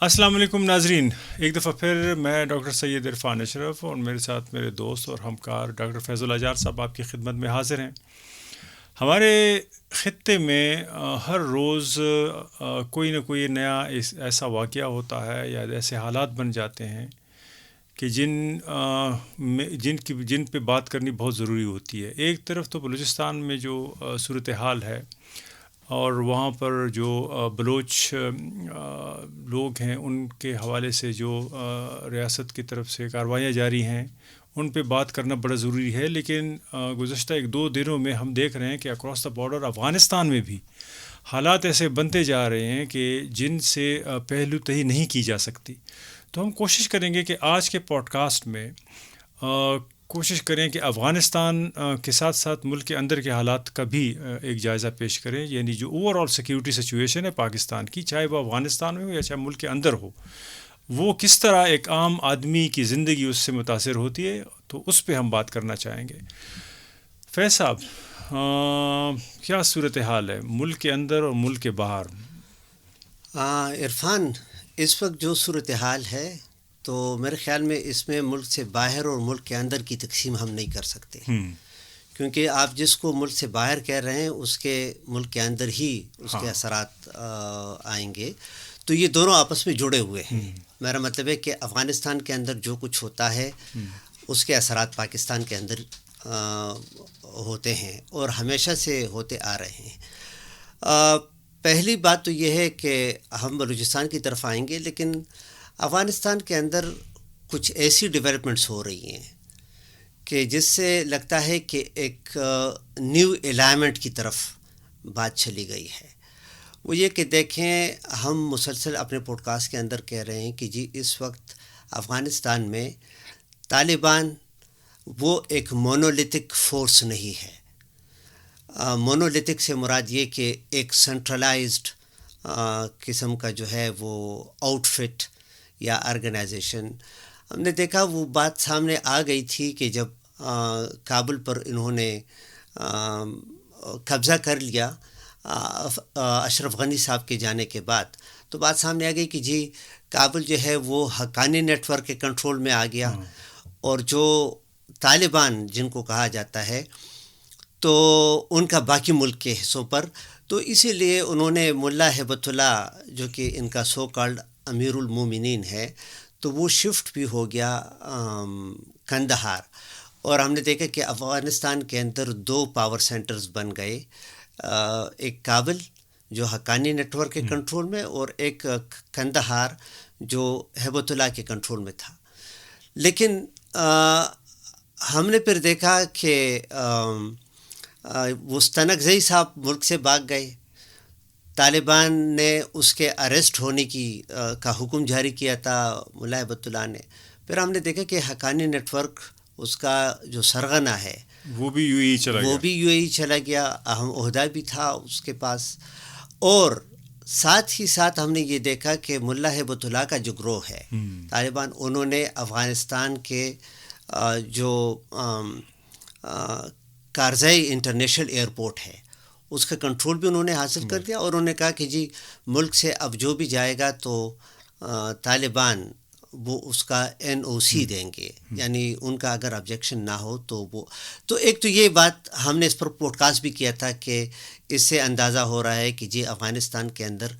السلام علیکم ناظرین، ایک دفعہ پھر میں ڈاکٹر سید عرفان اشرف اور میرے ساتھ میرے دوست اور ہمکار ڈاکٹر فیض الاجار صاحب آپ کی خدمت میں حاضر ہیں۔ ہمارے خطے میں ہر روز کوئی نہ کوئی نیا ایسا واقعہ ہوتا ہے یا ایسے حالات بن جاتے ہیں کہ جن پہ بات کرنی بہت ضروری ہوتی ہے۔ ایک طرف تو بلوچستان میں جو صورتحال ہے اور وہاں پر جو بلوچ لوگ ہیں ان کے حوالے سے جو ریاست کی طرف سے کارروائیاں جاری ہیں ان پہ بات کرنا بڑا ضروری ہے، لیکن گزشتہ ایک دو دنوں میں ہم دیکھ رہے ہیں کہ اکراس دا بارڈر افغانستان میں بھی حالات ایسے بنتے جا رہے ہیں کہ جن سے پہلو تہی نہیں کی جا سکتی۔ تو ہم کوشش کریں گے کہ آج کے پوڈ کاسٹ میں کوشش کریں کہ افغانستان کے ساتھ ساتھ ملک کے اندر کے حالات کا بھی ایک جائزہ پیش کریں، یعنی جو اوور آل سیکیورٹی سچویشن ہے پاکستان کی، چاہے وہ افغانستان میں ہو یا چاہے ملک کے اندر ہو، وہ کس طرح ایک عام آدمی کی زندگی اس سے متاثر ہوتی ہے، تو اس پہ ہم بات کرنا چاہیں گے۔ فیض صاحب، کیا صورتحال ہے ملک کے اندر اور ملک کے باہر؟ عرفان، اس وقت جو صورتحال ہے تو میرے خیال میں اس میں ملک سے باہر اور ملک کے اندر کی تقسیم ہم نہیں کر سکتے، کیونکہ آپ جس کو ملک سے باہر کہہ رہے ہیں اس کے ملک کے اندر ہی اس کے اثرات آئیں گے، تو یہ دونوں آپس میں جڑے ہوئے ہیں۔ میرا مطلب ہے کہ افغانستان کے اندر جو کچھ ہوتا ہے اس کے اثرات پاکستان کے اندر ہوتے ہیں اور ہمیشہ سے ہوتے آ رہے ہیں۔ پہلی بات تو یہ ہے کہ ہم بلوچستان کی طرف آئیں گے، لیکن افغانستان کے اندر کچھ ایسی ڈیولپمنٹس ہو رہی ہیں کہ جس سے لگتا ہے کہ ایک نیو الائنمنٹ کی طرف بات چلی گئی ہے۔ وہ یہ کہ دیکھیں، ہم مسلسل اپنے پوڈ کاسٹ کے اندر کہہ رہے ہیں کہ جی اس وقت افغانستان میں طالبان وہ ایک مونولیتھک فورس نہیں ہے۔ مونولیتھک سے مراد یہ کہ ایک سینٹرلائزڈ قسم کا جو ہے وہ آؤٹ فٹ یا آرگنائزیشن۔ ہم نے دیکھا وہ بات سامنے آ گئی تھی کہ جب کابل پر انہوں نے قبضہ کر لیا اشرف غنی صاحب کے جانے کے بعد، تو بات سامنے آ گئی کہ جی کابل جو ہے وہ حقانی نیٹ ورک کے کنٹرول میں آ گیا، اور جو طالبان جن کو کہا جاتا ہے تو ان کا باقی ملک کے حصوں پر، تو اسی لیے انہوں نے ملا ہیبت اللہ جو کہ ان کا سو کالڈ امیر المومنین ہے، تو وہ شفٹ بھی ہو گیا کندہار، اور ہم نے دیکھا کہ افغانستان کے اندر دو پاور سینٹرز بن گئے، ایک کابل جو حقانی نیٹ ورک کے کنٹرول میں، اور ایک کندہار جو ہیبت اللہ کے کنٹرول میں تھا۔ لیکن ہم نے پھر دیکھا کہ مستنقزئی صاحب ملک سے بھاگ گئے، طالبان نے اس کے اریسٹ ہونے کا حکم جاری کیا تھا ملا ہیبت اللہ نے۔ پھر ہم نے دیکھا کہ حقانی نیٹ ورک اس کا جو سرغنہ ہے وہ بھی یو اے چلا گیا، اہم عہدہ بھی تھا اس کے پاس، اور ساتھ ہی ساتھ ہم نے یہ دیکھا کہ ملا ہیبت اللہ کا جو گروہ ہے طالبان، انہوں نے افغانستان کے جو کارزئی انٹرنیشنل ایئرپورٹ ہے اس کا کنٹرول بھی انہوں نے حاصل کر دیا، اور انہوں نے کہا کہ جی ملک سے اب جو بھی جائے گا تو طالبان وہ اس کا NOC دیں گے، یعنی ان کا اگر آبجیکشن نہ ہو تو وہ، تو ایک تو یہ بات ہم نے اس پر پوڈ کاسٹ بھی کیا تھا کہ اس سے اندازہ ہو رہا ہے کہ جی افغانستان کے اندر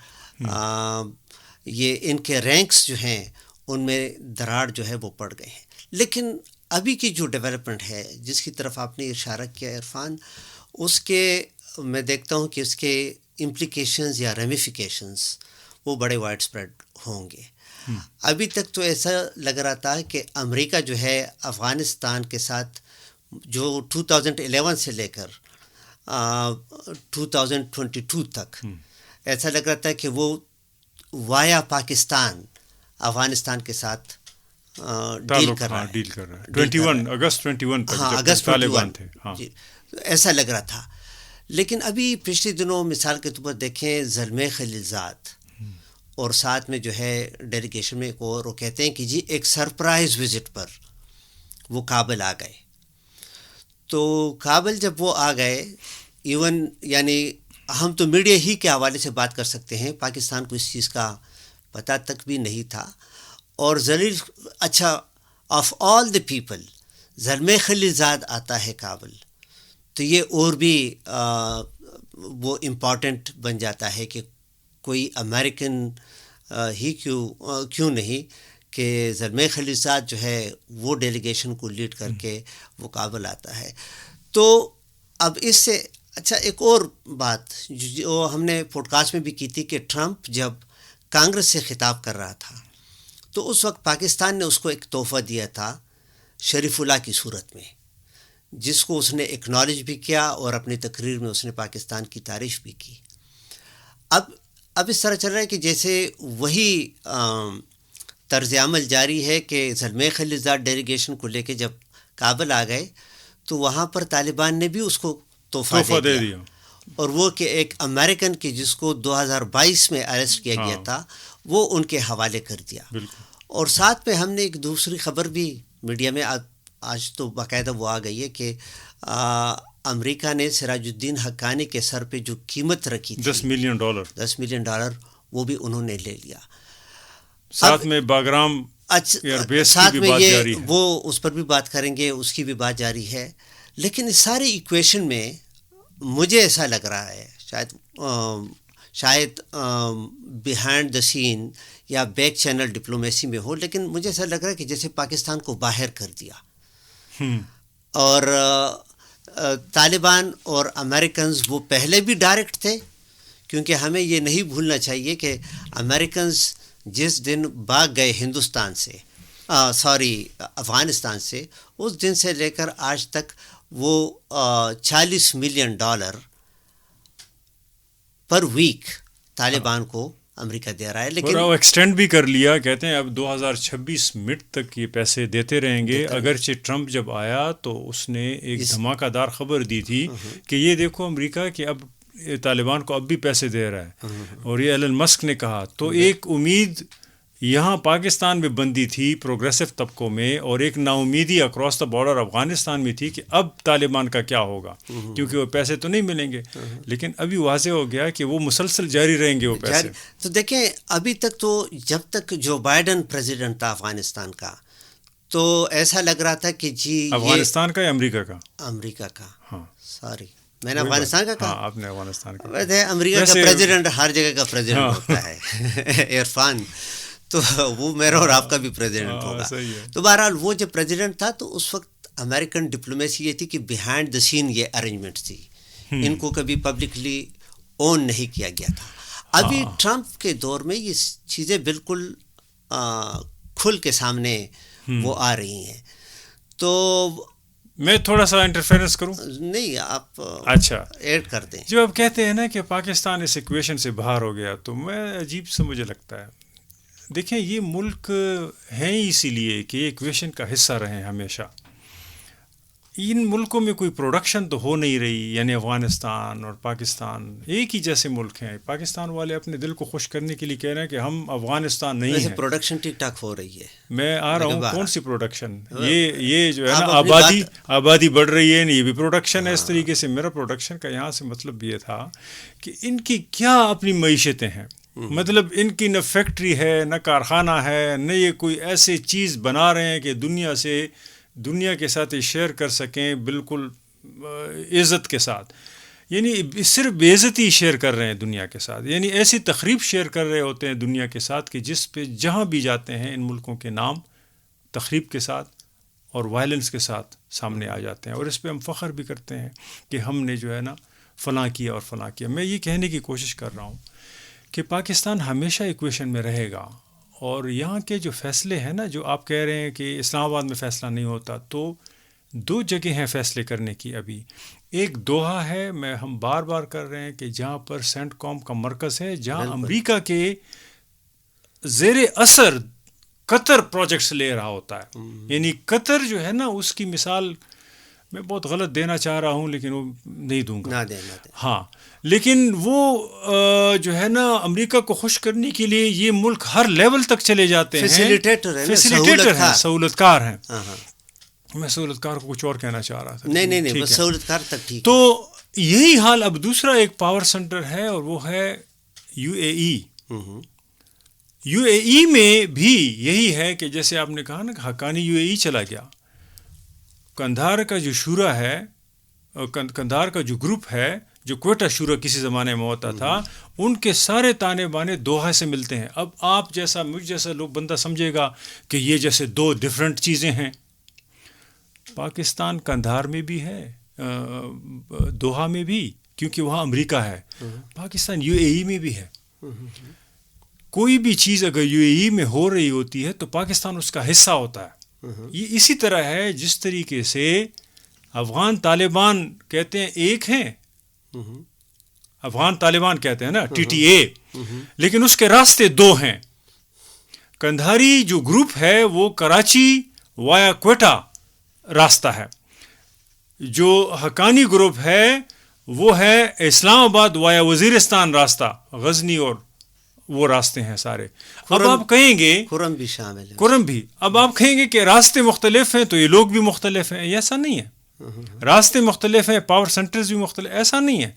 یہ ان کے رینکس جو ہیں ان میں دراڑ جو ہے وہ پڑ گئے ہیں۔ لیکن ابھی کی جو ڈیولپمنٹ ہے جس کی طرف آپ نے اشارہ کیا عرفان، اس کے میں دیکھتا ہوں کہ اس کے امپلیکیشنز یا ریمیفیکیشنز وہ بڑے وائڈ اسپریڈ ہوں گے۔ ابھی تک تو ایسا لگ رہا تھا کہ امریکہ جو ہے افغانستان کے ساتھ جو 2011 سے لے کر 2022 تک ایسا لگ رہا تھا کہ وہ وایا پاکستان افغانستان کے ساتھ ڈیل کر رہا ہے۔ 21 طالبان تھے، جی، ایسا لگ رہا تھا۔ لیکن ابھی پچھلے دنوں مثال کے طور پر دیکھیں، زلمے خلیلزاد اور ساتھ میں جو ہے ڈیلیگیشن میں ایک اور، وہ کہتے ہیں کہ جی ایک سرپرائز وزٹ پر وہ کابل آ گئے۔ تو کابل جب وہ آ گئے، ایون یعنی ہم تو میڈیا ہی کے حوالے سے بات کر سکتے ہیں، پاکستان کو اس چیز کا پتہ تک بھی نہیں تھا. اور ذلیل اچھا of all the people Zalmay خلیلزاد آتا ہے کابل, تو یہ اور بھی وہ امپورٹنٹ بن جاتا ہے کہ کوئی امریکن ہی کیوں نہیں کہ زلمے خلیلزاد جو ہے وہ ڈیلیگیشن کو لیڈ کر کے وہ کابل آتا ہے. تو اب اس سے اچھا ایک اور بات جو ہم نے پوڈ کاسٹ میں بھی کی تھی کہ ٹرمپ جب کانگریس سے خطاب کر رہا تھا تو اس وقت پاکستان نے اس کو ایک تحفہ دیا تھا شریف اللہ کی صورت میں, جس کو اس نے ایکنالج بھی کیا اور اپنی تقریر میں اس نے پاکستان کی تعریف بھی کی. اب اس طرح چل رہا ہے کہ جیسے وہی طرز عمل جاری ہے کہ زلمے خلیلزاد ڈیلیگیشن کو لے کے جب کابل آ گئے تو وہاں پر طالبان نے بھی اس کو تحفہ دے دیا, اور وہ کہ ایک امریکن کی جس کو 2022 میں اریسٹ کیا گیا تھا وہ ان کے حوالے کر دیا. اور ساتھ میں ہم نے ایک دوسری خبر بھی میڈیا میں آج تو باقاعدہ وہ آ گئی ہے کہ امریکہ نے سراج الدین حقانی کے سر پہ جو قیمت رکھی تھی $10 ملین وہ بھی انہوں نے لے لیا. ساتھ میں باگرام ایئر بیس کی بھی بات جاری ہے, وہ اس پر بھی بات کریں گے, اس کی بھی بات جاری ہے. لیکن اس ساری ایکویشن میں مجھے ایسا لگ رہا ہے شاید بیہائنڈ دا سین یا بیک چینل ڈپلومیسی میں ہو, لیکن مجھے ایسا لگ رہا ہے کہ جیسے پاکستان کو باہر کر دیا اور طالبان اور امریکنز وہ پہلے بھی ڈائریکٹ تھے, کیونکہ ہمیں یہ نہیں بھولنا چاہیے کہ امریکنز جس دن بھاگ گئے ہندوستان سے افغانستان سے, اس دن سے لے کر آج تک وہ $40 ملین پر ویک طالبان کو امریکہ دے رہا ہے. لیکن وہ ایکسٹینڈ بھی کر لیا, کہتے ہیں اب 2026 مڈ تک یہ پیسے دیتے رہیں گے. اگرچہ ٹرمپ جب آیا تو اس نے ایک دھماکہ دار خبر دی تھی کہ یہ دیکھو امریکہ کہ اب طالبان کو اب بھی پیسے دے رہا ہے, اور یہ ایلن مسک نے کہا. تو ایک امید یہاں پاکستان میں بندی تھی پروگریسو طبقوں میں, اور ایک نا امیدی اکراس دا بارڈر افغانستان میں تھی کہ اب طالبان کا کیا ہوگا, کیونکہ وہ پیسے تو نہیں ملیں گے. لیکن ابھی واضح ہو گیا کہ وہ مسلسل جاری رہیں گے وہ پیسے. تو دیکھیں ابھی تک تو جب تک جو بائیڈن پریزیڈنٹ تھا افغانستان کا تو ایسا لگ رہا تھا کہ جی افغانستان کا یا امریکہ کا؟ امریکہ کا. ہاں سوری میں نے افغانستان کا کہا. آپ نے افغانستان کا. ویسے امریکہ کا پریزیڈنٹ ہر جگہ کا پریزیڈنٹ ہوتا ہے عرفان, تو وہ میرا اور آپ کا بھی پریزیڈنٹ ہوگا. تو بہرحال وہ جب پریزیڈنٹ تھا تو اس وقت امریکن ڈپلومیسی یہ تھی کہ بیہائنڈ دا سین یہ ارینجمنٹ تھی, ان کو کبھی پبلکلی اون نہیں کیا گیا تھا. ابھی ٹرمپ کے دور میں یہ چیزیں بالکل کھل کے سامنے وہ آ رہی ہیں. تو میں تھوڑا سا انٹرفیئرنس کروں؟ نہیں, آپ اچھا ایڈ کر دیں. جو آپ کہتے ہیں نا کہ پاکستان اس ایکویشن سے باہر ہو گیا, تو میں عجیب سے مجھے لگتا ہے. دیکھیں یہ ملک ہیں اسی لیے کہ ایک ایکویشن کا حصہ رہے ہمیشہ. ان ملکوں میں کوئی پروڈکشن تو ہو نہیں رہی, یعنی افغانستان اور پاکستان ایک ہی جیسے ملک ہیں. پاکستان والے اپنے دل کو خوش کرنے کے لیے کہہ رہے ہیں کہ ہم افغانستان نہیں ہیں. پروڈکشن ٹھیک ٹھاک ہو رہی ہے. میں آ رہا ہوں, کون سی پروڈکشن؟ یہ جو ہے نا آبادی بڑھ رہی ہے, یہ بھی پروڈکشن ہے اس طریقے سے. میرا پروڈکشن کا یہاں سے مطلب یہ تھا کہ ان کی کیا اپنی معیشتیں ہیں, مطلب ان کی نہ فیکٹری ہے نہ کارخانہ ہے, نہ یہ کوئی ایسے چیز بنا رہے ہیں کہ دنیا کے ساتھ شیئر کر سکیں بالکل عزت کے ساتھ. یعنی صرف بے عزتی شیئر کر رہے ہیں دنیا کے ساتھ, یعنی ایسی تقریب شیئر کر رہے ہوتے ہیں دنیا کے ساتھ کہ جس پہ جہاں بھی جاتے ہیں ان ملکوں کے نام تقریب کے ساتھ اور وائلنس کے ساتھ سامنے آ جاتے ہیں. اور اس پہ ہم فخر بھی کرتے ہیں کہ ہم نے جو ہے نا فلاں کیا اور فلاں کیا. میں یہ کہنے کی کوشش کر رہا ہوں کہ پاکستان ہمیشہ ایکویشن میں رہے گا, اور یہاں کے جو فیصلے ہیں نا, جو آپ کہہ رہے ہیں کہ اسلام آباد میں فیصلہ نہیں ہوتا, تو 2 جگہ ہیں فیصلے کرنے کی ابھی. ایک دوحہ ہے, ہم بار بار کر رہے ہیں کہ جہاں پر سینٹ کام کا مرکز ہے, جہاں امریکہ کے زیر اثر قطر پروجیکٹس لے رہا ہوتا ہے. یعنی قطر جو ہے نا, اس کی مثال میں بہت غلط دینا چاہ رہا ہوں لیکن وہ نہیں دوں گا. ہاں, لیکن وہ جو ہے نا امریکہ کو خوش کرنے کے لیے یہ ملک ہر لیول تک چلے جاتے ہیں. فیسیلیٹیٹر ہیں, سہولت کار ہیں. میں سہولت کار کو کچھ اور کہنا چاہ رہا تھا. نہیں سہولت کار تک ٹھیک. تو یہی حال اب دوسرا ایک پاور سینٹر ہے, اور وہ ہے UAE. یو اے ای میں بھی یہی ہے کہ جیسے آپ نے کہا نا کہ حقانی یو اے ای چلا گیا. قندھار کا جو شورا ہے, قندھار کا جو گروپ ہے, جو کوئٹہ شورا کسی زمانے میں ہوتا تھا, ان کے سارے تانے بانے دوحہ سے ملتے ہیں. اب آپ جیسا مجھ جیسا لوگ بندہ سمجھے گا کہ یہ جیسے دو ڈفرینٹ چیزیں ہیں. پاکستان قندھار میں بھی ہے, دوحہ میں بھی, کیونکہ وہاں امریکہ ہے. پاکستان یو اے ای میں بھی ہے. کوئی بھی چیز اگر یو اے ای میں ہو رہی ہوتی ہے تو پاکستان اس کا حصہ ہوتا ہے. یہ اسی طرح ہے جس طریقے سے افغان طالبان کہتے ہیں ایک ہیں, افغان طالبان کہتے ہیں نا ٹی ٹی اے, لیکن اس کے راستے دو ہیں. قندھاری جو گروپ ہے وہ کراچی وایا کوئٹہ راستہ ہے. جو حقانی گروپ ہے وہ ہے اسلام آباد وایا وزیرستان راستہ, غزنی اور وہ راستے ہیں سارے. اب آپ کہیں گے کرم بھی شامل ہے, کرم بھی, اب آپ کہیں گے کہ راستے مختلف ہیں تو یہ لوگ بھی مختلف ہیں. ایسا نہیں ہے. راستے مختلف ہیں, پاور سینٹرز بھی مختلف, ایسا نہیں ہے.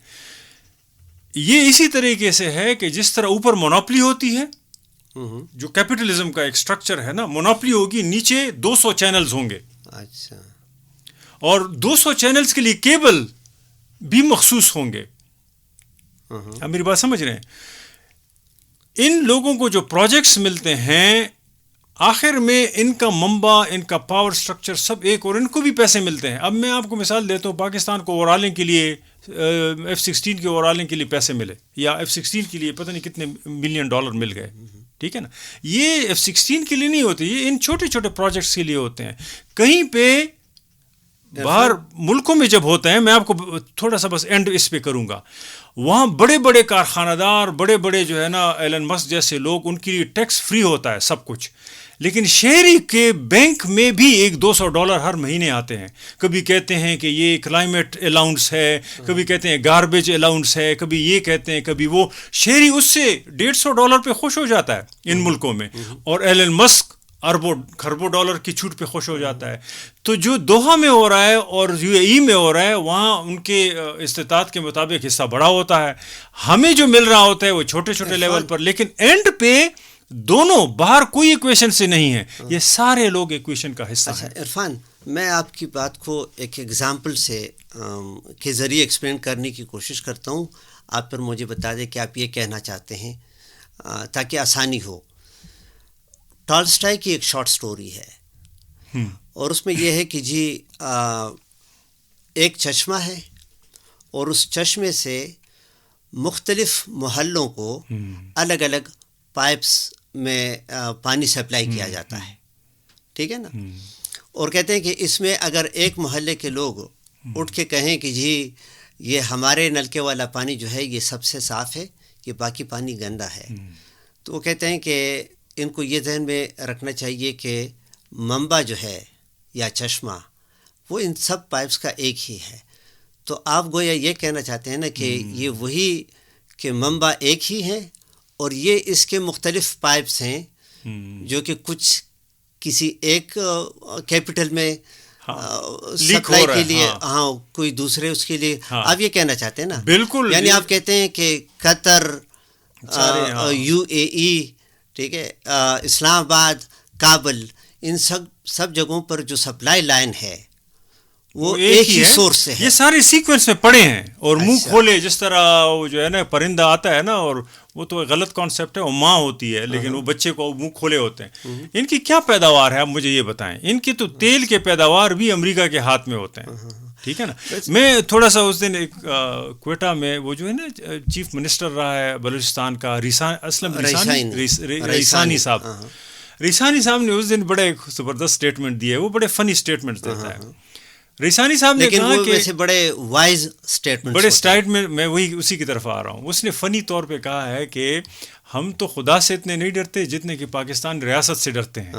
یہ اسی طریقے سے ہے کہ جس طرح اوپر مونوپلی ہوتی ہے, جو کیپٹلزم کا ایک سٹرکچر ہے نا, مونوپلی ہوگی, نیچے 200 چینلز ہوں گے. اچھا. اور 200 چینلز کے لیے کیبل بھی مخصوص ہوں گے. آپ میری بات سمجھ رہے ہیں؟ ان لوگوں کو جو پروجیکٹس ملتے ہیں آخر میں ان کا منبع, ان کا پاور سٹرکچر سب ایک, اور ان کو بھی پیسے ملتے ہیں. اب میں آپ کو مثال دیتا ہوں, پاکستان کو اوورالنگ کے لیے F-16 کے اوورالنگ کے لیے پیسے ملے, یا F-16 کے لیے پتہ نہیں کتنے $1 ملین مل گئے. ٹھیک ہے نا. یہ F-16 کے لیے نہیں ہوتے, یہ ان چھوٹے چھوٹے پروجیکٹس کے لیے ہوتے ہیں. کہیں پہ باہر ملکوں میں جب ہوتا ہے, میں آپ کو تھوڑا سا بس اینڈ اس پہ کروں گا, وہاں بڑے بڑے کارخانہ دار, بڑے بڑے جو ہے نا ایلن مسک جیسے لوگ, ان کے لیے ٹیکس فری ہوتا ہے سب کچھ. لیکن شہری کے بینک میں بھی $100-200 ہر مہینے آتے ہیں. کبھی کہتے ہیں کہ یہ کلائمیٹ الاؤنس ہے, کبھی کہتے ہیں گاربیج الاؤنس ہے, کبھی یہ کہتے ہیں, کبھی وہ. شہری اس سے $150 پہ خوش ہو جاتا ہے ان ملکوں میں, اور ایلن مسک اربوں خربوں ڈالر کی چھوٹ پہ خوش ہو جاتا ہے. تو جو دوحہ میں ہو رہا ہے اور یو اے ای میں ہو رہا ہے, وہاں ان کے استطاعت کے مطابق حصہ بڑا ہوتا ہے. ہمیں جو مل رہا ہوتا ہے وہ چھوٹے چھوٹے لیول پر, لیکن اینڈ پہ دونوں باہر کوئی ایکویشن سے نہیں ہے, یہ سارے لوگ ایکویشن کا حصہ ہیں. عرفان, میں آپ کی بات کو ایک ایگزامپل سے کے ذریعے ایکسپلین کرنے کی کوشش کرتا ہوں. آپ پھر مجھے بتا دیں کہ آپ یہ کہنا چاہتے ہیں, تاکہ آسانی ہو. ٹالسٹائی کی ایک شارٹ سٹوری ہے, اور اس میں یہ ہے کہ جی ایک چشمہ ہے, اور اس چشمے سے مختلف محلوں کو الگ الگ پائپس میں پانی سپلائی کیا جاتا ہے. ٹھیک ہے نا. اور کہتے ہیں کہ اس میں اگر ایک محلے کے لوگ اٹھ کے کہیں کہ جی یہ ہمارے نلکے والا پانی جو ہے یہ سب سے صاف ہے, یہ باقی پانی گندا ہے, تو وہ کہتے ہیں کہ ان کو یہ ذہن میں رکھنا چاہیے کہ منبع جو ہے یا چشمہ وہ ان سب پائپس کا ایک ہی ہے. تو آپ گویا یہ کہنا چاہتے ہیں نا کہ یہ وہی کہ منبع ایک ہی ہے, اور یہ اس کے مختلف پائپس ہیں جو کہ کچھ کسی ایک کیپٹل میں سپلائی کے لیے, ہاں کوئی دوسرے اس کے لیے. آپ یہ کہنا چاہتے ہیں نا؟ بالکل. یعنی آپ کہتے ہیں کہ قطر, یو اے ای, ٹھیک ہے, اسلام آباد, کابل, ان سب جگہوں پر جو سپلائی لائن ہے وہ ایک ہی سورس سے ہے. یہ سارے سیکوینس میں پڑے ہیں, اور منہ کھولے جس طرح وہ جو ہے نا پرندہ آتا ہے نا, اور وہ تو غلط کانسیپٹ ہے, وہ ماں ہوتی ہے لیکن وہ بچے کو منہ کھولے ہوتے ہیں. ان کی کیا پیداوار ہے آپ مجھے یہ بتائیں. ان کی تو تیل کے پیداوار بھی امریکہ کے ہاتھ میں ہوتے ہیں. ٹھیک ہے نا. میں تھوڑا سا اس دن ایک کوئٹہ میں وہ جو ہے نا چیف منسٹر رہا ہے بلوچستان کا, اسلم ریسانی صاحب, ریسانی صاحب نے اس دن بڑے زبردست اسٹیٹمنٹ دیے. وہ بڑے فنی اسٹیٹمنٹ دیتا ہے. ریسانی صاحب نے کہا کہ بڑے وائز اسٹیٹمنٹ, بڑے اسٹیٹمنٹ, میں وہی اسی کی طرف آ رہا ہوں. اس نے فنی طور پہ کہا ہے کہ ہم تو خدا سے اتنے نہیں ڈرتے جتنے کہ پاکستان ریاست سے ڈرتے ہیں.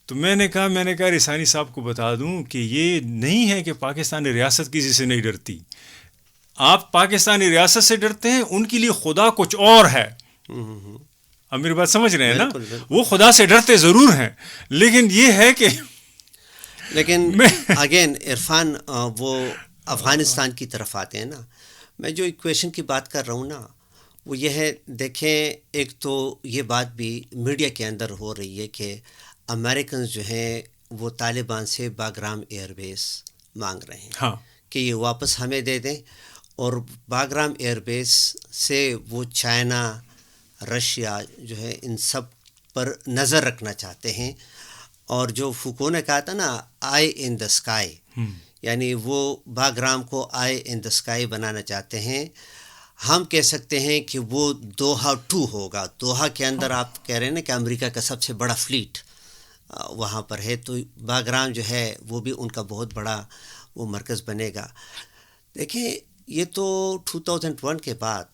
تو میں نے کہا ریسانی صاحب کو بتا دوں کہ یہ نہیں ہے کہ پاکستانی ریاست کسی سے نہیں ڈرتی. آپ پاکستانی ریاست سے ڈرتے ہیں, ان کے لیے خدا کچھ اور ہے. اب میری بات سمجھ رہے ہیں نا. وہ خدا سے ڈرتے ضرور ہیں, لیکن یہ ہے کہ لیکن اگین عرفان وہ افغانستان کی طرف آتے ہیں نا. میں جو ایکویشن کی بات کر رہا ہوں نا, وہ یہ ہے، دیکھیں ایک تو یہ بات بھی میڈیا کے اندر ہو رہی ہے کہ امریکنز جو ہیں وہ طالبان سے باگرام ایئر بیس مانگ رہے ہیں ہاں کہ یہ واپس ہمیں دے دیں، اور باگرام ایئر بیس سے وہ چائنا، رشیا جو ہے ان سب پر نظر رکھنا چاہتے ہیں. اور جو فوکو نے کہا تھا نا آئی ان دا اسکائی، یعنی وہ باگرام کو آئی ان دا اسکائی بنانا چاہتے ہیں. ہم کہہ سکتے ہیں کہ وہ دوحہ 2 ہوگا. دوحہ کے اندر آپ کہہ رہے ہیں نا کہ امریکہ کا سب سے بڑا فلیٹ وہاں پر ہے، تو باگرام جو ہے وہ بھی ان کا بہت بڑا وہ مرکز بنے گا. دیکھیں یہ تو 2001 کے بعد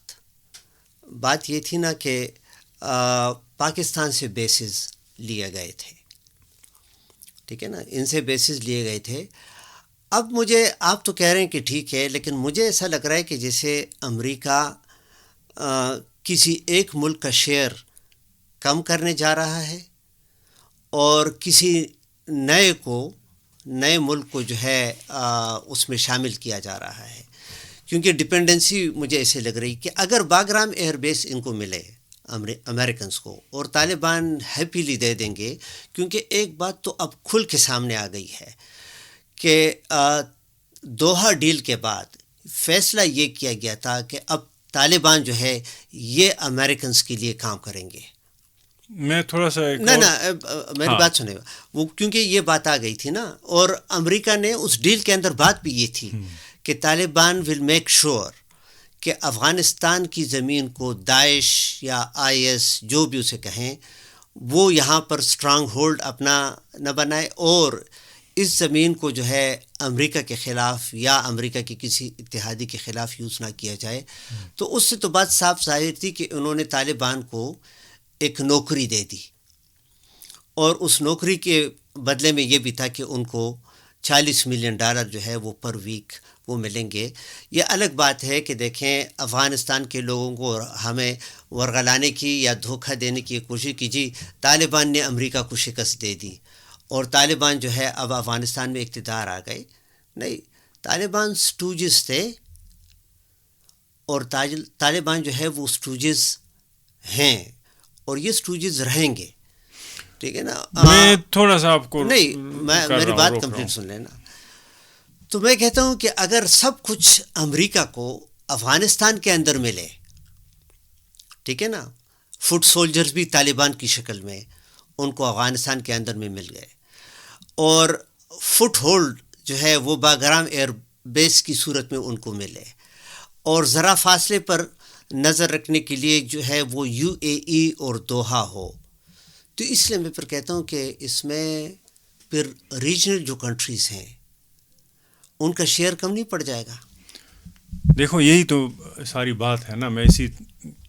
بات یہ تھی نا کہ پاکستان سے بیسز لیے گئے تھے، ٹھیک ہے نا، ان سے بیسز لیے گئے تھے. اب مجھے آپ تو کہہ رہے ہیں کہ ٹھیک ہے، لیکن مجھے ایسا لگ رہا ہے کہ جیسے امریکہ کسی ایک ملک کا شیئر کم کرنے جا رہا ہے اور کسی نئے ملک کو جو ہے اس میں شامل کیا جا رہا ہے. کیونکہ ڈپینڈنسی مجھے ایسے لگ رہی کہ اگر باگرام ایئر بیس ان کو ملے امریکنز کو اور طالبان ہیپیلی دے دیں گے، کیونکہ ایک بات تو اب کھل کے سامنے آ گئی ہے کہ دوحہ ڈیل کے بعد فیصلہ یہ کیا گیا تھا کہ اب طالبان جو ہے یہ امریکنز کے لیے کام کریں گے. میں تھوڑا سا میری بات سنیں، وہ کیونکہ یہ بات آ گئی تھی نا، اور امریکہ نے اس ڈیل کے اندر بات بھی یہ تھی کہ طالبان ول میک شور کہ افغانستان کی زمین کو داعش یا آئی ایس جو بھی اسے کہیں وہ یہاں پر اسٹرانگ ہولڈ اپنا نہ بنائے، اور اس زمین کو جو ہے امریکہ کے خلاف یا امریکہ کے کسی اتحادی کے خلاف یوز نہ کیا جائے. تو اس سے تو بات صاف ظاہر تھی کہ انہوں نے طالبان کو ایک نوکری دے دی، اور اس نوکری کے بدلے میں یہ بھی تھا کہ ان کو $40 ملین جو ہے وہ پر ویک وہ ملیں گے. یہ الگ بات ہے کہ دیکھیں افغانستان کے لوگوں کو ہمیں ورغلانے کی یا دھوکہ دینے کی کوشش کی، جی طالبان نے امریکہ کو شکست دے دی اور طالبان جو ہے اب افغانستان میں اقتدار آ گئے. نہیں، طالبان سٹوجز تھے، اور طالبان جو ہے وہ سٹوجز ہیں اور یہ سٹوجز رہیں گے، ٹھیک ہے نا. میں تھوڑا سا آپ کو نہیں، میری بات کمپلیٹ سن لینا. تو میں کہتا ہوں کہ اگر سب کچھ امریکہ کو افغانستان کے اندر ملے، ٹھیک ہے نا، فٹ سولجرز بھی طالبان کی شکل میں ان کو افغانستان کے اندر میں مل گئے، اور فٹ ہولڈ جو ہے وہ باگرام ایئر بیس کی صورت میں ان کو ملے، اور ذرا فاصلے پر نظر رکھنے کے لیے جو ہے وہ UAE اور دوحہ ہو. تو اس لیے میں پھر کہتا ہوں کہ اس میں پھر ریجنل جو کنٹریز ہیں ان کا شیئر کم نہیں پڑ جائے گا. دیکھو یہی تو ساری بات ہے نا، میں اسی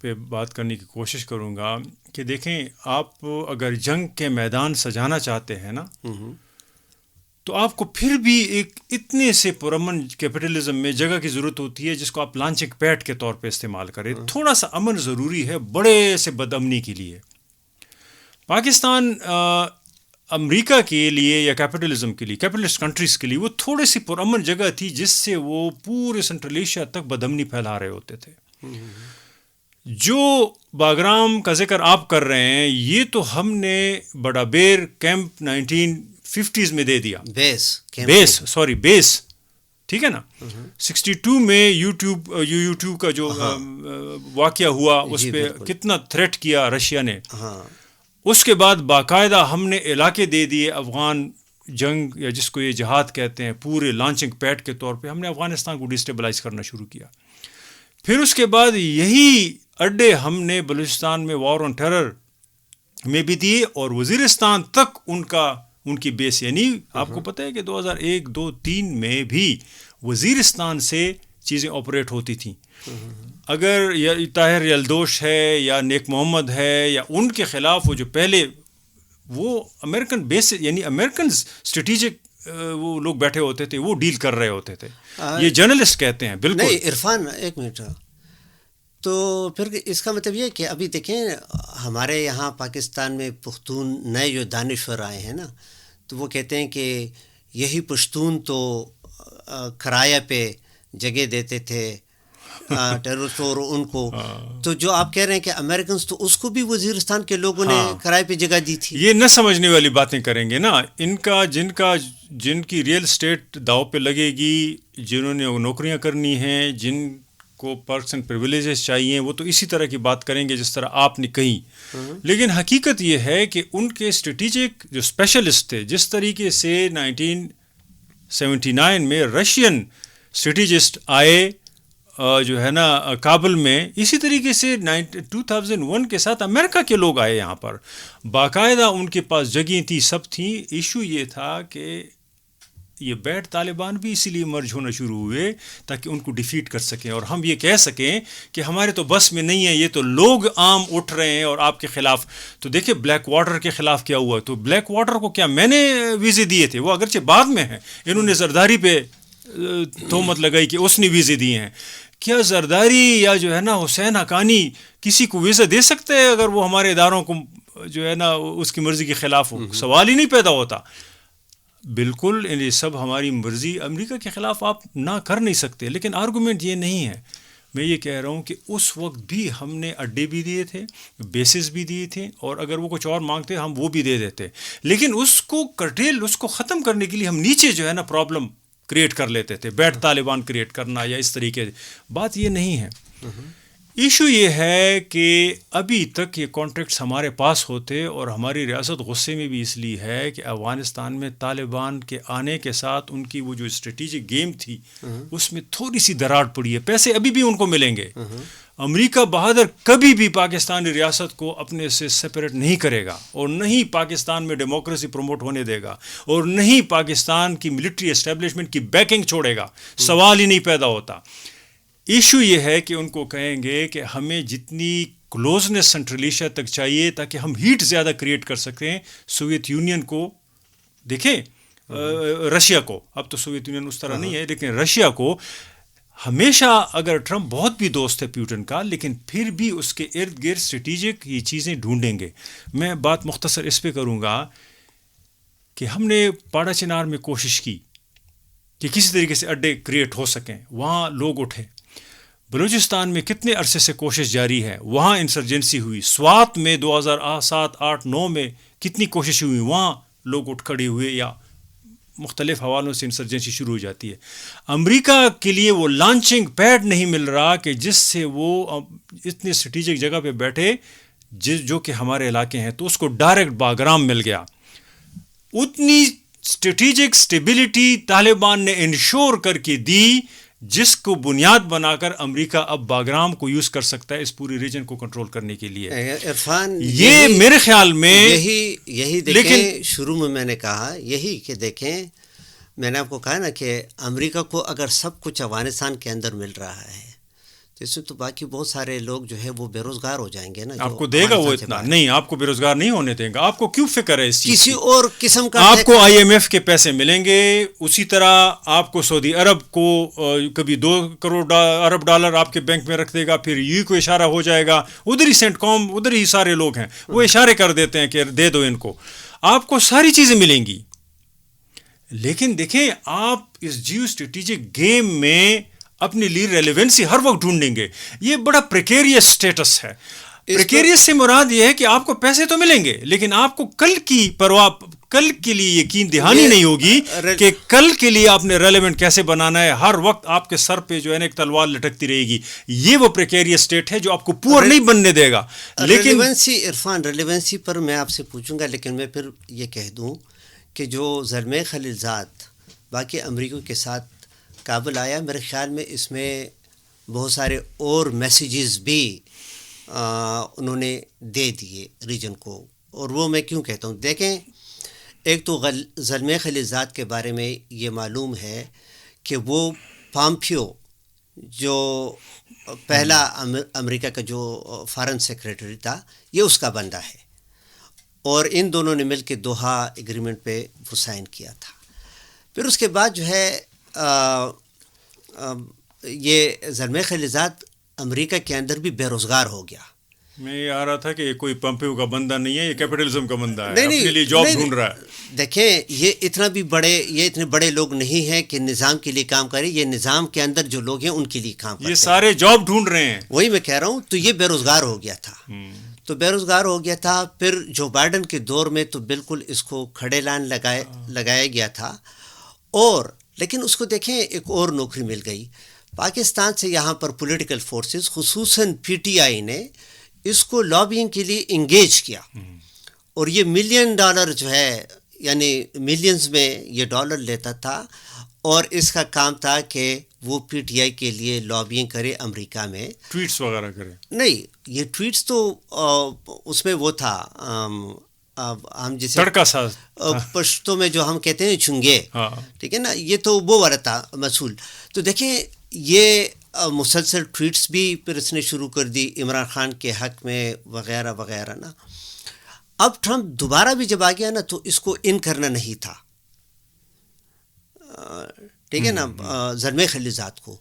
پہ بات کرنے کی کوشش کروں گا کہ دیکھیں آپ اگر جنگ کے میدان سجانا چاہتے ہیں نا تو آپ کو پھر بھی ایک اتنے سے پرامن کیپٹلزم میں جگہ کی ضرورت ہوتی ہے جس کو آپ لانچنگ پیڈ کے طور پہ استعمال کریں. تھوڑا سا امن ضروری ہے بڑے سے بد امنی کے لیے. پاکستان امریکہ کے لیے یا کیپٹلزم کے لیے، کیپٹلسٹ کنٹریز کے لیے وہ تھوڑی سی پرامن جگہ تھی جس سے وہ پورے سینٹرل ایشیا تک بدامنی پھیلا رہے ہوتے تھے. جو باگرام کا ذکر آپ کر رہے ہیں یہ تو ہم نے بڑا بیر کیمپ 1950s میں دے دیا، بیس ٹھیک ہے نا. 62 میں یوٹیوب کا جو واقعہ ہوا اس پہ کتنا تھریٹ کیا رشیا نے. اس کے بعد باقاعدہ ہم نے علاقے دے دیے افغان جنگ یا جس کو یہ جہاد کہتے ہیں پورے لانچنگ پیڈ کے طور پہ ہم نے افغانستان کو ڈیسٹیبلائز کرنا شروع کیا. پھر اس کے بعد یہی اڈے ہم نے بلوچستان میں وار آن ٹیرر میں بھی دیے اور وزیرستان تک ان کی بیس، یعنی آپ کو پتہ ہے کہ 2001 2 3 میں بھی وزیرستان سے چیزیں آپریٹ ہوتی تھیں. اگر طاہر یلدوش ہے یا نیک محمد ہے یا ان کے خلاف وہ جو پہلے وہ امریکن بیس یعنی امریکن اسٹریٹجک وہ لوگ بیٹھے ہوتے تھے وہ ڈیل کر رہے ہوتے تھے، یہ جرنلسٹ کہتے ہیں. بالکل نہیں عرفان ایک منٹ، تو پھر اس کا مطلب یہ کہ ابھی دیکھیں ہمارے یہاں پاکستان میں پختون نئے جو دانشور آئے ہیں نا تو وہ کہتے ہیں کہ یہی پشتون تو کرایہ پہ جگہ دیتے تھے ٹیررسٹ اور ان کو. تو جو آپ کہہ رہے ہیں کہ امریکنز، تو اس کو بھی وزیرستان کے لوگوں نے کرائے پہ جگہ دی تھی. یہ نہ سمجھنے والی باتیں کریں گے نا. ان کا جن کی ریئل اسٹیٹ داؤ پہ لگے گی، جنہوں نے نوکریاں کرنی ہیں، جن کو پرکس اینڈ پریویلیجز چاہیے، وہ تو اسی طرح کی بات کریں گے جس طرح آپ نے کہی. لیکن حقیقت یہ ہے کہ ان کے اسٹریٹجک جو اسپیشلسٹ تھے، جس طریقے سے 1979 میں رشین اسٹریٹجسٹ آئے جو ہے نا کابل میں، اسی طریقے سے 2001 کے ساتھ امریکہ کے لوگ آئے یہاں پر. باقاعدہ ان کے پاس جگہیں تھیں، سب تھیں. ایشو یہ تھا کہ یہ بیٹ طالبان بھی اسی لیے مرج ہونا شروع ہوئے تاکہ ان کو ڈیفیٹ کر سکیں، اور ہم یہ کہہ سکیں کہ ہمارے تو بس میں نہیں ہے، یہ تو لوگ عام اٹھ رہے ہیں اور آپ کے خلاف. تو دیکھیں بلیک واٹر کے خلاف کیا ہوا. تو بلیک واٹر کو کیا میں نے ویزے دیے تھے؟ وہ اگرچہ بعد میں ہیں، انہوں نے زرداری پہ تہمت لگائی کہ اس نے ویزے دیے ہیں. کیا زرداری یا جو ہے نا حسین حقانی کسی کو ویزا دے سکتے ہیں اگر وہ ہمارے اداروں کو جو ہے نا اس کی مرضی کے خلاف ہو؟ سوال ہی نہیں پیدا ہوتا. بالکل یہ سب ہماری مرضی امریکہ کے خلاف آپ نہ کر نہیں سکتے. لیکن آرگومنٹ یہ نہیں ہے. میں یہ کہہ رہا ہوں کہ اس وقت بھی ہم نے اڈے بھی دیے تھے، بیسز بھی دیے تھے، اور اگر وہ کچھ اور مانگتے ہم وہ بھی دے دیتے. لیکن اس کو کرٹیل، اس کو ختم کرنے کے لیے ہم نیچے جو ہے نا پرابلم کریٹ کر لیتے تھے، بیٹ طالبان کریٹ کرنا یا اس طریقے سے. بات یہ نہیں ہے. ایشو یہ ہے کہ ابھی تک یہ کانٹریکٹس ہمارے پاس ہوتے، اور ہماری ریاست غصے میں بھی اس لیے ہے کہ افغانستان میں طالبان کے آنے کے ساتھ ان کی وہ جو اسٹریٹجک گیم تھی اس میں تھوڑی سی دراڑ پڑی ہے. پیسے ابھی بھی ان کو ملیں گے. امریکہ بہادر کبھی بھی پاکستانی ریاست کو اپنے سے سپریٹ نہیں کرے گا، اور نہیں پاکستان میں ڈیموکریسی پروموٹ ہونے دے گا، اور نہیں پاکستان کی ملٹری اسٹیبلشمنٹ کی بیکنگ چھوڑے گا. سوال ہی نہیں پیدا ہوتا. ایشو یہ ہے کہ ان کو کہیں گے کہ ہمیں جتنی کلوزنس سینٹرل ایشیا تک چاہیے تاکہ ہم ہیٹ زیادہ کریٹ کر سکیں. سوویت یونین کو دیکھیں، رشیا کو، اب تو سوویت یونین اس طرح نہیں ہے، لیکن رشیا کو ہمیشہ، اگر ٹرمپ بہت بھی دوست ہے پیوٹن کا، لیکن پھر بھی اس کے ارد گرد اسٹریٹجک یہ چیزیں ڈھونڈیں گے. میں بات مختصر اس پہ کروں گا کہ ہم نے پاڑا چنار میں کوشش کی کہ کسی طریقے سے اڈے کریٹ ہو سکیں، وہاں لوگ اٹھے. بلوچستان میں کتنے عرصے سے کوشش جاری ہے، وہاں انسرجنسی ہوئی. سوات میں 2007 8 9 میں کتنی کوشش ہوئی، وہاں لوگ اٹھ کھڑے ہوئے یا مختلف حوالوں سے انسرجنسی شروع ہو جاتی ہے. امریکہ کے لیے وہ لانچنگ پیڈ نہیں مل رہا کہ جس سے وہ اتنی اسٹریٹجک جگہ پہ بیٹھے جو کہ ہمارے علاقے ہیں، تو اس کو ڈائریکٹ باگرام مل گیا. اتنی اسٹریٹجک اسٹیبلٹی طالبان نے انشور کر کے دی جس کو بنیاد بنا کر امریکہ اب باگرام کو یوز کر سکتا ہے اس پوری ریجن کو کنٹرول کرنے کے لیے. عرفان، یہ میرے خیال میں یہی دیکھیں، شروع میں نے کہا یہی کہ دیکھیں، میں نے آپ کو کہا نا کہ امریکہ کو اگر سب کچھ افغانستان کے اندر مل رہا ہے تو اس میں تو باقی بہت سارے لوگ جو ہے وہ بے روزگار ہو جائیں گے نا. آپ کو دے گا وہ اتنا نہیں، آپ کو بے روزگار نہیں ہونے دیں گا. آپ کو کیوں فکر ہے اس چیز کسی اور قسم کا؟ آپ کو IMF کے پیسے ملیں گے، اسی طرح آپ کو سعودی عرب کو کبھی 2 کروڑ ارب ڈالر آپ کے بینک میں رکھ دے گا، پھر یو کو اشارہ ہو جائے گا. ادھر ہی سینٹ کام، ادھر ہی سارے لوگ ہیں، وہ اشارے کر دیتے ہیں کہ دے دو ان کو. آپ کو ساری چیزیں ملیں گی. لیکن دیکھیں، آپ اس جیو اسٹریٹجک گیم میں اپنے لیے ریلیونسی ہر وقت ڈھونڈیں گے. یہ بڑا پریکیریس اسٹیٹس ہے. پریکیریس سے مراد یہ ہے کہ آپ کو پیسے تو ملیں گے، لیکن آپ کو کل کی پرواہ، کل کے لیے یقین دہانی نہیں ہوگی کہ کل کے لیے آپ نے ریلیونٹ کیسے بنانا ہے. ہر وقت آپ کے سر پہ جو ہے نا ایک تلوار لٹکتی رہے گی. یہ وہ پریکیریس اسٹیٹ ہے جو آپ کو پور نہیں بننے دے گا. لیکن ریلیونسی، عرفان، ریلیونسی پر میں آپ سے پوچھوں گا، لیکن میں پھر یہ کہہ دوں کہ جو زلمے خلیلزاد باقی امریکوں کے ساتھ کابل آیا، میرے خیال میں اس میں بہت سارے اور میسیجز بھی انہوں نے دے دیے ریجن کو. اور وہ میں کیوں کہتا ہوں، دیکھیں، ایک تو زلمے خلیلزاد کے بارے میں یہ معلوم ہے کہ وہ پامپیو جو پہلا امریکہ کا جو فارن سیکریٹری تھا، یہ اس کا بندہ ہے، اور ان دونوں نے مل کے دوحہ ایگریمنٹ پہ وہ سائن کیا تھا. پھر اس کے بعد جو ہے یہ زلمے خلیلزاد امریکہ کے اندر بھی بے روزگار ہو گیا. میں یہ آ رہا تھا کہ کوئی پمپیو کا بندہ نہیں ہے، یہ کیپٹلزم کا بندہ ہے، اپنے لیے جاب ڈھونڈ رہا ہے. دیکھیں یہ اتنے بڑے لوگ نہیں ہیں کہ نظام کے لیے کام کریں، یہ نظام کے اندر جو لوگ ہیں ان کے لیے کام کرتے ہیں. یہ سارے جاب ڈھونڈ رہے ہیں. وہی میں کہہ رہا ہوں. تو یہ بے روزگار ہو گیا تھا. پھر جو بائیڈن کے دور میں تو بالکل اس کو کھڑے لائن لگایا گیا تھا. اور لیکن اس کو دیکھیں ایک اور نوکری مل گئی پاکستان سے. یہاں پر پولیٹیکل فورسز خصوصاً PTI نے اس کو لابینگ کے لیے انگیج کیا، اور یہ $1 ملین جو ہے یعنی ملینز میں یہ ڈالر لیتا تھا، اور اس کا کام تھا کہ وہ PTI کے لیے لابینگ کرے امریکہ میں، ٹویٹس وغیرہ کرے. نہیں یہ ٹویٹس تو اس میں وہ تھا ہم جسے تڑکا ساز پشتوں میں جو ہم کہتے ہیں چنگے، ٹھیک ہے نا، یہ تو وہ والا تھا مسئول. تو دیکھیں یہ مسلسل ٹویٹس بھی پھر اس نے شروع کر دی عمران خان کے حق میں وغیرہ وغیرہ نا. اب ٹرمپ دوبارہ بھی جب آ گیا نا تو اس کو ان کرنا نہیں تھا، ٹھیک ہے نا، زلمے خلیزات کو.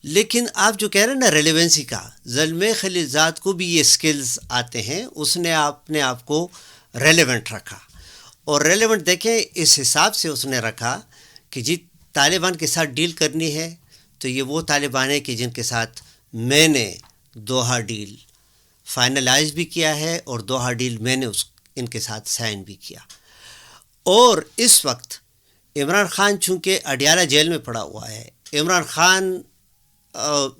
لیکن آپ جو کہہ رہے ہیں نا ریلیونسی کا، زلمے خلیزات کو بھی یہ سکلز آتے ہیں. اس نے اپنے آپ کو ریلیونٹ رکھا، اور ریلیونٹ دیکھیں اس حساب سے اس نے رکھا کہ جی طالبان کے ساتھ ڈیل کرنی ہے تو یہ وہ طالبان ہیں کہ جن کے ساتھ میں نے دوحہ ڈیل فائنلائز بھی کیا ہے، اور دوحہ ڈیل میں نے ان کے ساتھ سائن بھی کیا. اور اس وقت عمران خان چونکہ اڈیالہ جیل میں پڑا ہوا ہے، عمران خان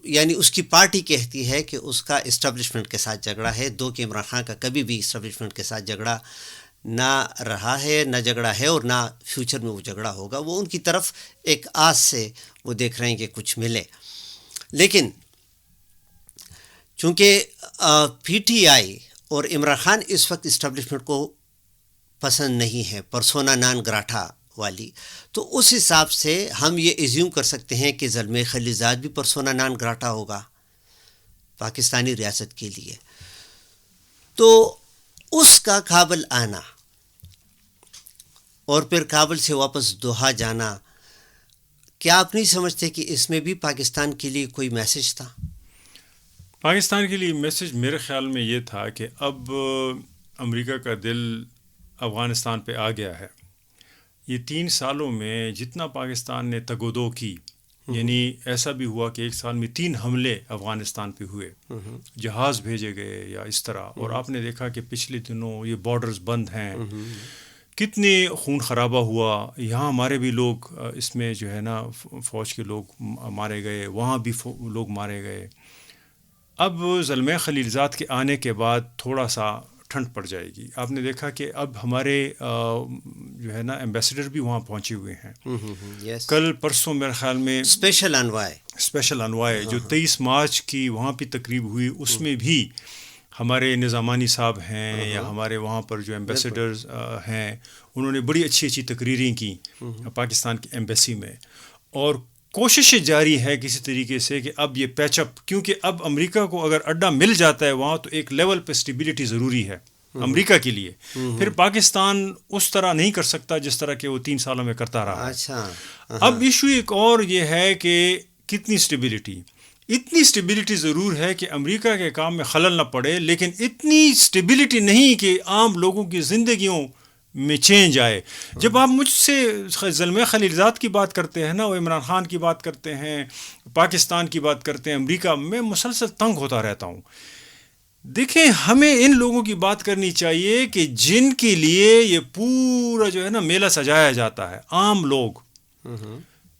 یعنی اس کی پارٹی کہتی ہے کہ اس کا اسٹیبلشمنٹ کے ساتھ جھگڑا ہے، دو کہ عمران خان کا کبھی بھی اسٹیبلشمنٹ کے ساتھ جھگڑا نہ رہا ہے، نہ جھگڑا ہے، اور نہ فیوچر میں وہ جھگڑا ہوگا. وہ ان کی طرف ایک آس سے وہ دیکھ رہے ہیں کہ کچھ ملے. لیکن چونکہ PTI اور عمران خان اس وقت اسٹیبلشمنٹ کو پسند نہیں ہے، پرسونا نان گراٹا والی، تو اس حساب سے ہم یہ ایزیوم کر سکتے ہیں کہ زلمے خلیزاد بھی پرسونا نان گراٹا ہوگا پاکستانی ریاست کے لیے. تو اس کا کابل آنا اور پھر کابل سے واپس دوحہ جانا، کیا آپ نہیں سمجھتے کہ اس میں بھی پاکستان کے لیے کوئی میسج تھا؟ پاکستان کے لیے میسج میرے خیال میں یہ تھا کہ اب امریکہ کا دل افغانستان پہ آ گیا ہے. یہ 3 سالوں میں جتنا پاکستان نے تگ و دو کی، یعنی ایسا بھی ہوا کہ ایک سال میں 3 حملے افغانستان پہ ہوئے، جہاز بھیجے گئے یا اس طرح. اور آپ نے دیکھا کہ پچھلے دنوں یہ بارڈرز بند ہیں، کتنے خون خرابہ ہوا. یہاں ہمارے بھی لوگ اس میں جو ہے نا فوج کے لوگ مارے گئے، وہاں بھی لوگ مارے گئے. اب زلمے خلیلزاد کے آنے کے بعد تھوڑا سا ٹھنڈ پڑ جائے گی. آپ نے دیکھا کہ اب ہمارے جو ہے نا ایمبیسڈر بھی وہاں پہنچے ہوئے ہیں. کل پرسوں میرے خیال میں اسپیشل انوائے جو 23 مارچ کی وہاں پہ تقریب ہوئی، اس میں بھی ہمارے نظامانی صاحب ہیں یا ہمارے وہاں پر جو ایمبیسڈرز ہیں، انہوں نے بڑی اچھی اچھی تقریریں کی پاکستان کی ایمبیسی میں. اور کوششیں جاری ہے کسی طریقے سے کہ اب یہ پیچ اپ، کیونکہ اب امریکہ کو اگر اڈا مل جاتا ہے وہاں تو ایک لیول پہ اسٹیبلٹی ضروری ہے امریکہ کے لیے. پھر پاکستان اس طرح نہیں کر سکتا جس طرح کہ وہ 3 سالوں میں کرتا رہا. اب ایشو ایک اور یہ ہے کہ کتنی اسٹیبلٹی. اتنی اسٹیبلٹی ضرور ہے کہ امریکہ کے کام میں خلل نہ پڑے، لیکن اتنی اسٹیبلٹی نہیں کہ عام لوگوں کی زندگیوں میں چینج آئے. جب آپ مجھ سے زلمے خلیلزاد کی بات کرتے ہیں نا، وہ عمران خان کی بات کرتے ہیں، پاکستان کی بات کرتے ہیں، امریکہ، میں مسلسل تنگ ہوتا رہتا ہوں. دیکھیں ہمیں ان لوگوں کی بات کرنی چاہیے کہ جن کے لیے یہ پورا جو ہے نا میلہ سجایا جاتا ہے. عام لوگ،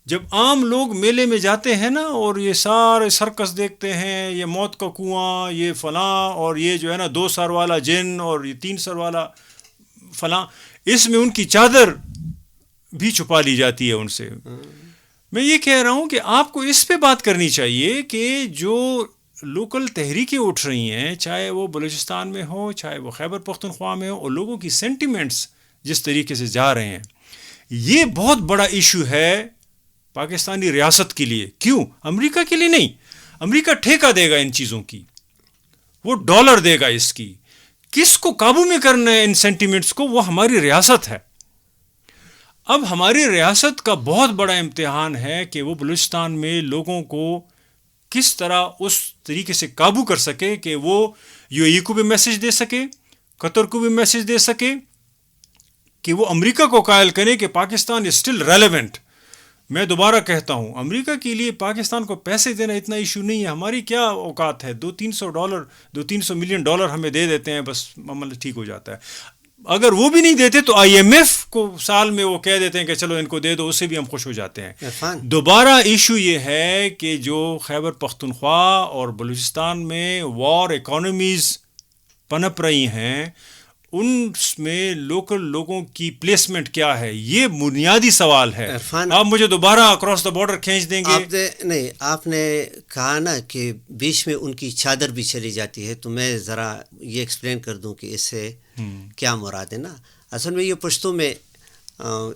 جب عام لوگ میلے میں جاتے ہیں نا اور یہ سارے سرکس دیکھتے ہیں، یہ موت کا کنواں، یہ فلاں، اور یہ جو ہے نا 2 سر والا جن اور یہ 3 سر والا فلاں، اس میں ان کی چادر بھی چھپا لی جاتی ہے ان سے. میں یہ کہہ رہا ہوں کہ آپ کو اس پہ بات کرنی چاہیے کہ جو لوکل تحریکیں اٹھ رہی ہیں، چاہے وہ بلوچستان میں ہو، چاہے وہ خیبر پختونخوا میں ہو، اور لوگوں کی سینٹیمنٹس جس طریقے سے جا رہے ہیں، یہ بہت بڑا ایشو ہے پاکستانی ریاست کے لیے. کیوں؟ امریکہ کے لیے نہیں. امریکہ ٹھیکہ دے گا ان چیزوں کی، وہ ڈالر دے گا اس کی. کس کو قابو میں کرنا ہے ان سینٹیمنٹس کو؟ وہ ہماری ریاست ہے. اب ہماری ریاست کا بہت بڑا امتحان ہے کہ وہ بلوچستان میں لوگوں کو کس طرح اس طریقے سے قابو کر سکے کہ وہ UAE کو بھی میسج دے سکے, قطر کو بھی میسج دے سکے کہ وہ امریکہ کو قائل کرے کہ پاکستان از اسٹل ریلیونٹ. میں دوبارہ کہتا ہوں, امریکہ کے لیے پاکستان کو پیسے دینا اتنا ایشو نہیں ہے. ہماری کیا اوقات ہے, $200-300 ملین ہمیں دے دیتے ہیں, بس معاملہ ٹھیک ہو جاتا ہے. اگر وہ بھی نہیں دیتے تو IMF کو سال میں وہ کہہ دیتے ہیں کہ چلو ان کو دے دو, اس سے بھی ہم خوش ہو جاتے ہیں. دوبارہ ایشو یہ ہے کہ جو خیبر پختونخوا اور بلوچستان میں وار اکانومیز پنپ رہی ہیں, ان میں لوکل لوگوں کی پلیسمنٹ کیا ہے, یہ بنیادی سوال ہے. آپ مجھے دوبارہ اکراس دا بارڈر کھینچ دیں گے. نہیں, آپ نے کہا نا کہ بیچ میں ان کی چادر بھی چلی جاتی ہے, تو میں ذرا یہ ایکسپلین کر دوں کہ اس سے کیا مراد ہے نا. اصل میں یہ پشتوں میں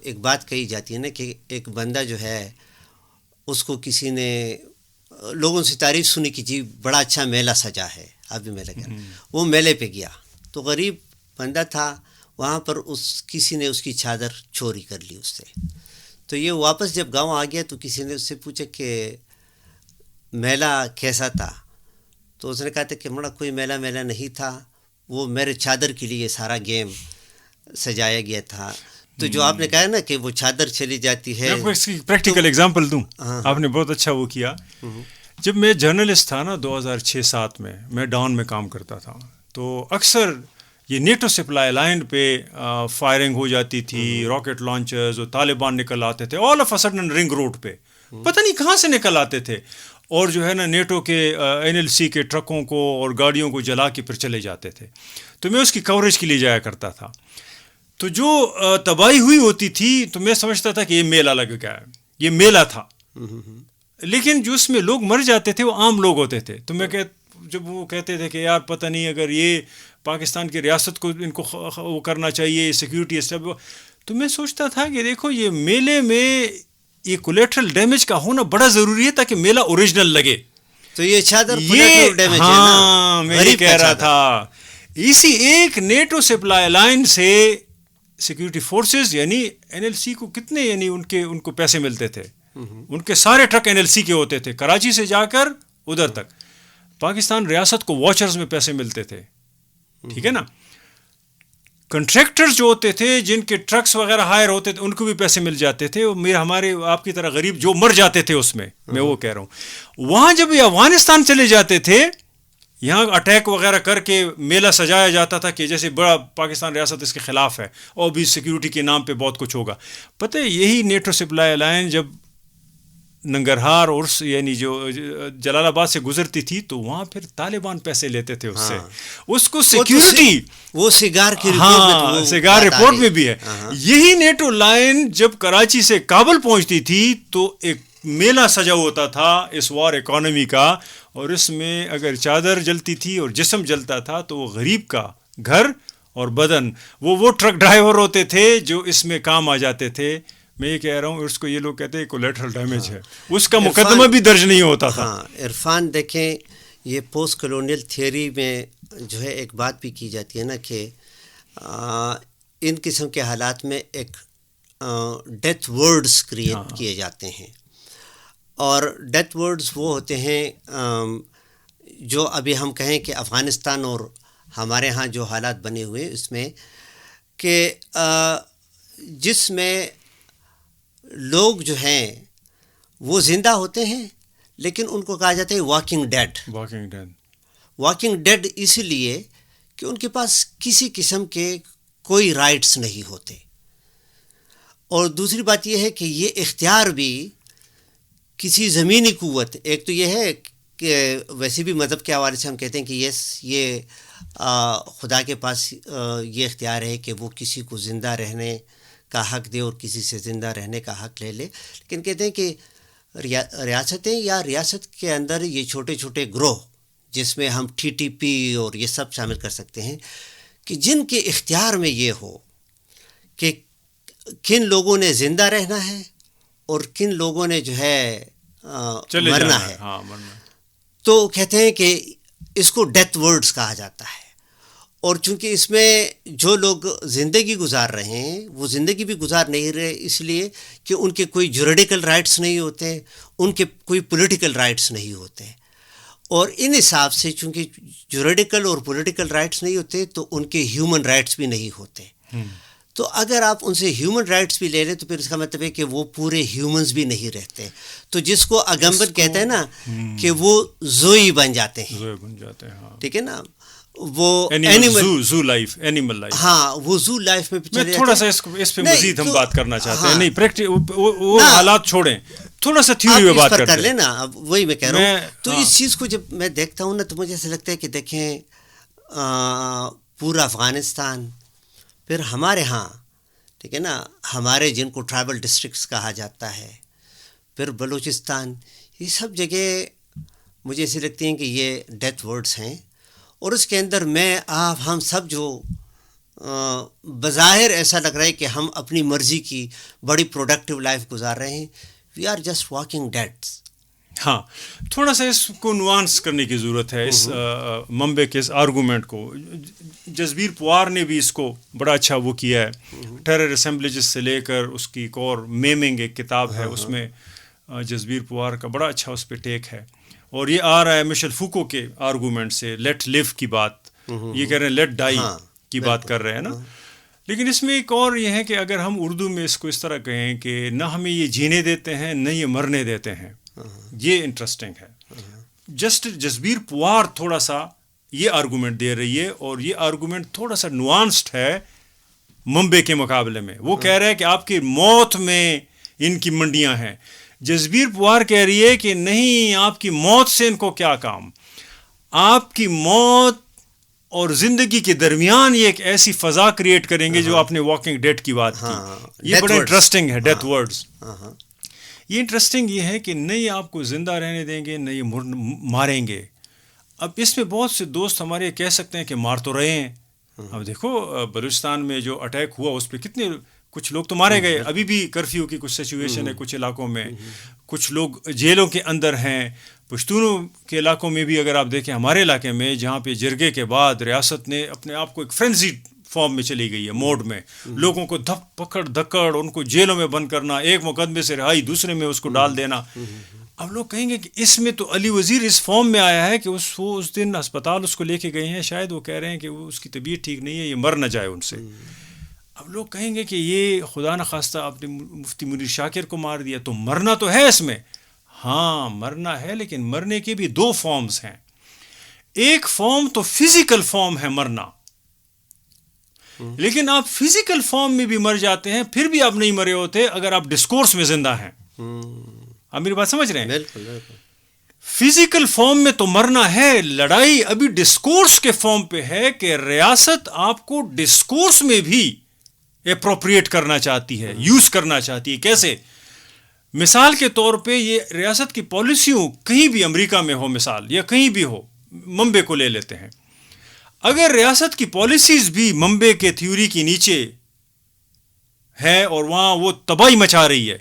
ایک بات کہی جاتی ہے نا کہ ایک بندہ جو ہے اس کو کسی نے لوگوں سے تعریف سنی کہ جی بڑا اچھا میلہ سجا ہے, آپ بھی میلہ گیا. وہ میلے پہ گیا تو غریب بندہ تھا, وہاں پر کسی نے اس کی چادر چوری کر لی اس سے. تو یہ واپس جب گاؤں آ گیا تو کسی نے اس سے پوچھا کہ میلہ کیسا تھا, تو اس نے کہا تھا کہ بڑا کوئی میلہ نہیں تھا, وہ میرے چادر کے لیے سارا گیم سجایا گیا تھا. تو جو آپ نے کہا نا کہ وہ چادر چلی جاتی ہے, میں اس کی پریکٹیکل ایگزامپل دوں. آپ نے بہت اچھا وہ کیا. جب میں جرنلسٹ تھا نا 2006-07 میں ڈان میں کام کرتا تھا, تو اکثر یہ نیٹو سپلائی لائن پہ فائرنگ ہو جاتی تھی, راکٹ لانچرز, اور طالبان نکل آتے تھے all of a sudden ring road پہ, پتہ نہیں کہاں سے نکل آتے تھے, اور جو ہے نا نیٹو کے NLC کے ٹرکوں کو اور گاڑیوں کو جلا کے پھر چلے جاتے تھے. تو میں اس کی کوریج کے لیے جایا کرتا تھا. تو جو تباہی ہوئی ہوتی تھی تو میں سمجھتا تھا کہ یہ میلہ لگ گیا ہے, یہ میلہ تھا. لیکن جو اس میں لوگ مر جاتے تھے وہ عام لوگ ہوتے تھے. تو میں جب وہ کہتے تھے کہ یار پتہ نہیں اگر یہ پاکستان کی ریاست کو ان کو وہ کرنا چاہیے سیکیورٹی اسٹیپ, تو میں سوچتا تھا کہ دیکھو یہ میلے میں یہ کولیٹرل ڈیمیج کا ہونا بڑا ضروری ہے تاکہ میلہ اوریجنل لگے. تو یہ چادر کولیٹرل ڈیمیج ہے نا. ہاں, میں یہ کہہ رہا تھا اسی ایک نیٹو سپلائی لائن سے سیکیورٹی فورسز یعنی NLC کو کتنے یعنی ان کو پیسے ملتے تھے. ان کے سارے ٹرک NLC کے ہوتے تھے, کراچی سے جا کر ادھر تک. پاکستان ریاست کو واچرز میں پیسے ملتے تھے, ٹھیک ہے نا. کنٹریکٹرز جو ہوتے تھے جن کے ٹرکس وغیرہ ہائر ہوتے تھے ان کو بھی پیسے مل جاتے تھے. ہمارے آپ کی طرح غریب جو مر جاتے تھے اس میں وہ کہہ رہا ہوں. وہاں جب یہ افغانستان چلے جاتے تھے, یہاں اٹیک وغیرہ کر کے میلہ سجایا جاتا تھا کہ جیسے بڑا پاکستان ریاست اس کے خلاف ہے اور بھی سیکیورٹی کے نام پہ بہت کچھ ہوگا. پتہ ہے یہی نیٹو سپلائی لائن جب ننگرہار اور یعنی جو جلال آباد سے گزرتی تھی تو وہاں پھر طالبان پیسے لیتے تھے اس سے. اس کو سیکیورٹی وہ سگار کی سگار رپورٹ میں بھی ہے. یہی نیٹو لائن جب کراچی سے کابل پہنچتی تھی تو ایک میلہ سجا ہوتا تھا اس وار اکانومی کا, اور اس میں اگر چادر جلتی تھی اور جسم جلتا تھا تو وہ غریب کا گھر اور بدن, وہ ٹرک ڈرائیور ہوتے تھے جو اس میں کام آ جاتے تھے. میں یہ کہہ رہا ہوں اس کو یہ لوگ کہتے ہیں کولیٹرل ڈیمیج ہے, اس کا مقدمہ بھی درج نہیں ہوتا تھا. عرفان دیکھیں, یہ پوسٹ کلونیل تھیوری میں جو ہے ایک بات بھی کی جاتی ہے نا کہ ان قسم کے حالات میں ایک ڈیتھ ورڈز کریٹ کیے جاتے ہیں, اور ڈیتھ ورڈز وہ ہوتے ہیں جو ابھی ہم کہیں کہ افغانستان اور ہمارے ہاں جو حالات بنے ہوئے اس میں کہ جس میں لوگ جو ہیں وہ زندہ ہوتے ہیں لیکن ان کو کہا جاتا ہے واکنگ ڈیڈ اس لیے کہ ان کے پاس کسی قسم کے کوئی رائٹس نہیں ہوتے. اور دوسری بات یہ ہے کہ یہ اختیار بھی کسی زمینی قوت, ایک تو یہ ہے کہ ویسے بھی مذہب کے حوالے سے ہم کہتے ہیں کہ یہ خدا کے پاس یہ اختیار ہے کہ وہ کسی کو زندہ رہنے کا حق دے اور کسی سے زندہ رہنے کا حق لے لے, لیکن کہتے ہیں کہ ریاستیں یا ریاست کے اندر یہ چھوٹے چھوٹے گروہ جس میں ہم TTP اور یہ سب شامل کر سکتے ہیں کہ جن کے اختیار میں یہ ہو کہ کن لوگوں نے زندہ رہنا ہے اور کن لوگوں نے جو ہے مرنا ہے. تو کہتے ہیں کہ اس کو ڈیتھ ورڈز کہا جاتا ہے. اور چونکہ اس میں جو لوگ زندگی گزار رہے ہیں وہ زندگی بھی گزار نہیں رہے اس لیے کہ ان کے کوئی جوریڈیکل رائٹس نہیں ہوتے, ان کے کوئی پولیٹیکل رائٹس نہیں ہوتے, اور ان حساب سے چونکہ جوریڈیکل اور پولیٹیکل رائٹس نہیں ہوتے تو ان کے ہیومن رائٹس بھی نہیں ہوتے. تو اگر آپ ان سے ہیومن رائٹس بھی لے لیں تو پھر اس کا مطلب ہے کہ وہ پورے ہیومنز بھی نہیں رہتے. تو جس کو اگمبر کہتے ہیں نا کہ وہ زوئی بن جاتے ہیں, ٹھیک ہے نا, وہ زو لائف, اینیمل لائف. ہاں, وہ زو لائف میں چلے. تھوڑا سا اس پہ مزید ہم بات کرنا چاہتے ہیں. نہیں, وہ حالات چھوڑیں, تھوڑا سا تھیوری میں بات کر لیں نا. اب وہی میں کہہ رہا ہوں. تو اس چیز کو جب میں دیکھتا ہوں نا تو مجھے ایسا لگتا ہے کہ دیکھیں پورا افغانستان, پھر ہمارے ہاں, ٹھیک ہے نا, ہمارے جن کو ٹرائبل ڈسٹرکٹس کہا جاتا ہے, پھر بلوچستان, یہ سب جگہ مجھے ایسی لگتی ہیں کہ یہ ڈیتھ ورڈز ہیں. اور اس کے اندر آپ ہم سب جو بظاہر ایسا لگ رہا ہے کہ ہم اپنی مرضی کی بڑی پروڈکٹیو لائف گزار رہے ہیں, we are just walking deads. ہاں, تھوڑا سا اس کو نوانس کرنے کی ضرورت ہے, اس منبع کے اس آرگومنٹ کو. جسبیر پوار نے بھی اس کو بڑا اچھا وہ کیا ہے. ٹیرر اسمبلیجز سے لے کر اس کی ایک اور میمنگ ایک کتاب ہے, اس میں جسبیر پوار کا بڑا اچھا اس پہ ٹیک ہے. اور یہ آ رہا ہے مشل فوکو کے آرگومنٹ سے, لیٹ لیو کی بات, یہ کہہ رہے ہیں لیٹ ڈائی کی بات کر رہے ہیں نا. لیکن اس میں ایک اور یہ ہے کہ اگر ہم اردو میں اس کو اس طرح کہیں کہ نہ ہمیں یہ جینے دیتے ہیں نہ یہ مرنے دیتے ہیں, یہ انٹرسٹنگ ہے. جسبیر پوار تھوڑا سا یہ آرگومنٹ دے رہی ہے, اور یہ آرگومنٹ تھوڑا سا نوانسڈ ہے منبع کے مقابلے میں. وہ کہہ رہا ہے کہ آپ کی موت میں ان کی منڈیاں ہیں. جسبیر پوار کہہ رہی ہے کہ نہیں, آپ کی موت سے ان کو کیا کام, آپ کی موت اور زندگی کے درمیان یہ ایک ایسی فضا کریٹ کریں گے جو آپ نے واکنگ ڈیڈ کی بات کی. یہ بڑا انٹرسٹنگ ہے, ڈیتھ ورڈز. یہ انٹرسٹنگ یہ ہے کہ نہیں آپ کو زندہ رہنے دیں گے نہ یہ ماریں گے. اب اس میں بہت سے دوست ہمارے کہہ سکتے ہیں کہ مار تو رہے ہیں. اب دیکھو بلوچستان میں جو اٹیک ہوا اس پہ کتنے کچھ لوگ تو مارے گئے. ابھی بھی کرفیو کی کچھ سچویشن ہے کچھ علاقوں میں, کچھ لوگ جیلوں کے اندر ہیں. پشتونوں کے علاقوں میں بھی اگر آپ دیکھیں, ہمارے علاقے میں جہاں پہ جرگے کے بعد ریاست نے اپنے آپ کو ایک فرینزیڈ فارم میں چلی گئی ہے, موڈ میں, لوگوں کو پکڑ دھکڑ, ان کو جیلوں میں بند کرنا, ایک مقدمے سے رہائی دوسرے میں اس کو ڈال دینا. اب لوگ کہیں گے کہ اس میں تو علی وزیر اس فارم میں آیا ہے کہ وہ اس دن اسپتال اس کو لے کے گئے ہیں, شاید وہ کہہ رہے ہیں کہ اس کی طبیعت ٹھیک نہیں ہے, یہ مر نہ جائے ان سے. اب لوگ کہیں گے کہ یہ خدا نخواستہ آپ نے مفتی منیر شاکر کو مار دیا, تو مرنا تو ہے اس میں. ہاں مرنا ہے, لیکن مرنے کے بھی دو فارمز ہیں. ایک فارم تو فزیکل فارم ہے مرنا, لیکن آپ فزیکل فارم میں بھی مر جاتے ہیں, پھر بھی آپ نہیں مرے ہوتے اگر آپ ڈسکورس میں زندہ ہیں. آپ میری بات سمجھ رہے ہیں؟ بالکل بالکل. فزیکل فارم میں تو مرنا ہے, لڑائی ابھی ڈسکورس کے فارم پہ ہے کہ ریاست آپ کو ڈسکورس میں بھی اپروپریٹ کرنا چاہتی ہے, یوز کرنا چاہتی ہے. کیسے؟ مثال کے طور پہ یہ ریاست کی پالیسیوں کہیں بھی امریکہ میں ہو مثال, یا کہیں بھی ہو, منبع کو لے لیتے ہیں. اگر ریاست کی پالیسیز بھی منبع کے تھیوری کے نیچے ہے اور وہاں وہ تباہی مچا رہی ہے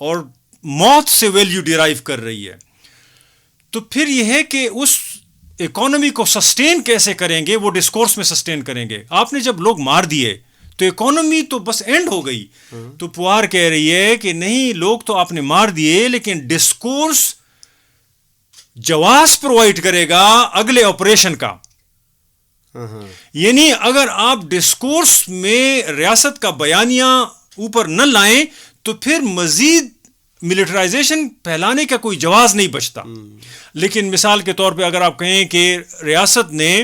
اور موت سے ویلیو ڈیرائیو کر رہی ہے, تو پھر یہ ہے کہ اس اکانومی کو سسٹین کیسے کریں گے, وہ ڈسکورس میں سسٹین کریں گے. آپ نے جب لوگ مار دیے تو اکانومی تو بس اینڈ ہو گئی. تو پوار کہہ رہی ہے کہ نہیں, لوگ تو آپ نے مار دیے لیکن ڈسکورس جواز پرووائڈ کرے گا اگلے آپریشن کا. یعنی اگر آپ ڈسکورس میں ریاست کا بیانیہ اوپر نہ لائیں تو پھر مزید ملٹرائزیشن پھیلانے کا کوئی جواز نہیں بچتا. لیکن مثال کے طور پہ اگر آپ کہیں کہ ریاست نے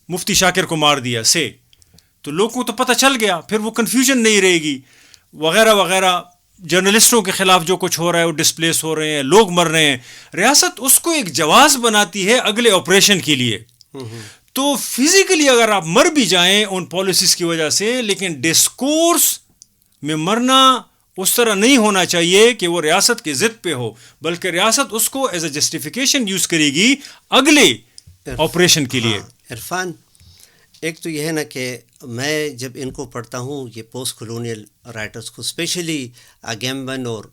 مفتی شاکر کو مار دیا سے, تو لوگوں کو تو پتہ چل گیا, پھر وہ کنفیوژن نہیں رہے گی وغیرہ وغیرہ. جرنلسٹوں کے خلاف جو کچھ ہو رہا ہے وہ ڈسپلیس ہو رہے ہیں, لوگ مر رہے ہیں, ریاست اس کو ایک جواز بناتی ہے اگلے آپریشن کے لیے. تو فزیکلی اگر آپ مر بھی جائیں ان پالیسیز کی وجہ سے, لیکن ڈسکورس میں مرنا اس طرح نہیں ہونا چاہیے کہ وہ ریاست کے ضد پہ ہو, بلکہ ریاست اس کو ایز اے جسٹیفیکیشن یوز کرے گی اگلے آپریشن کے لیے. عرفان, ایک تو یہ ہے نا کہ میں جب ان کو پڑھتا ہوں, یہ پوسٹ کلونیل رائٹرز کو, اسپیشلی اگیمبن اور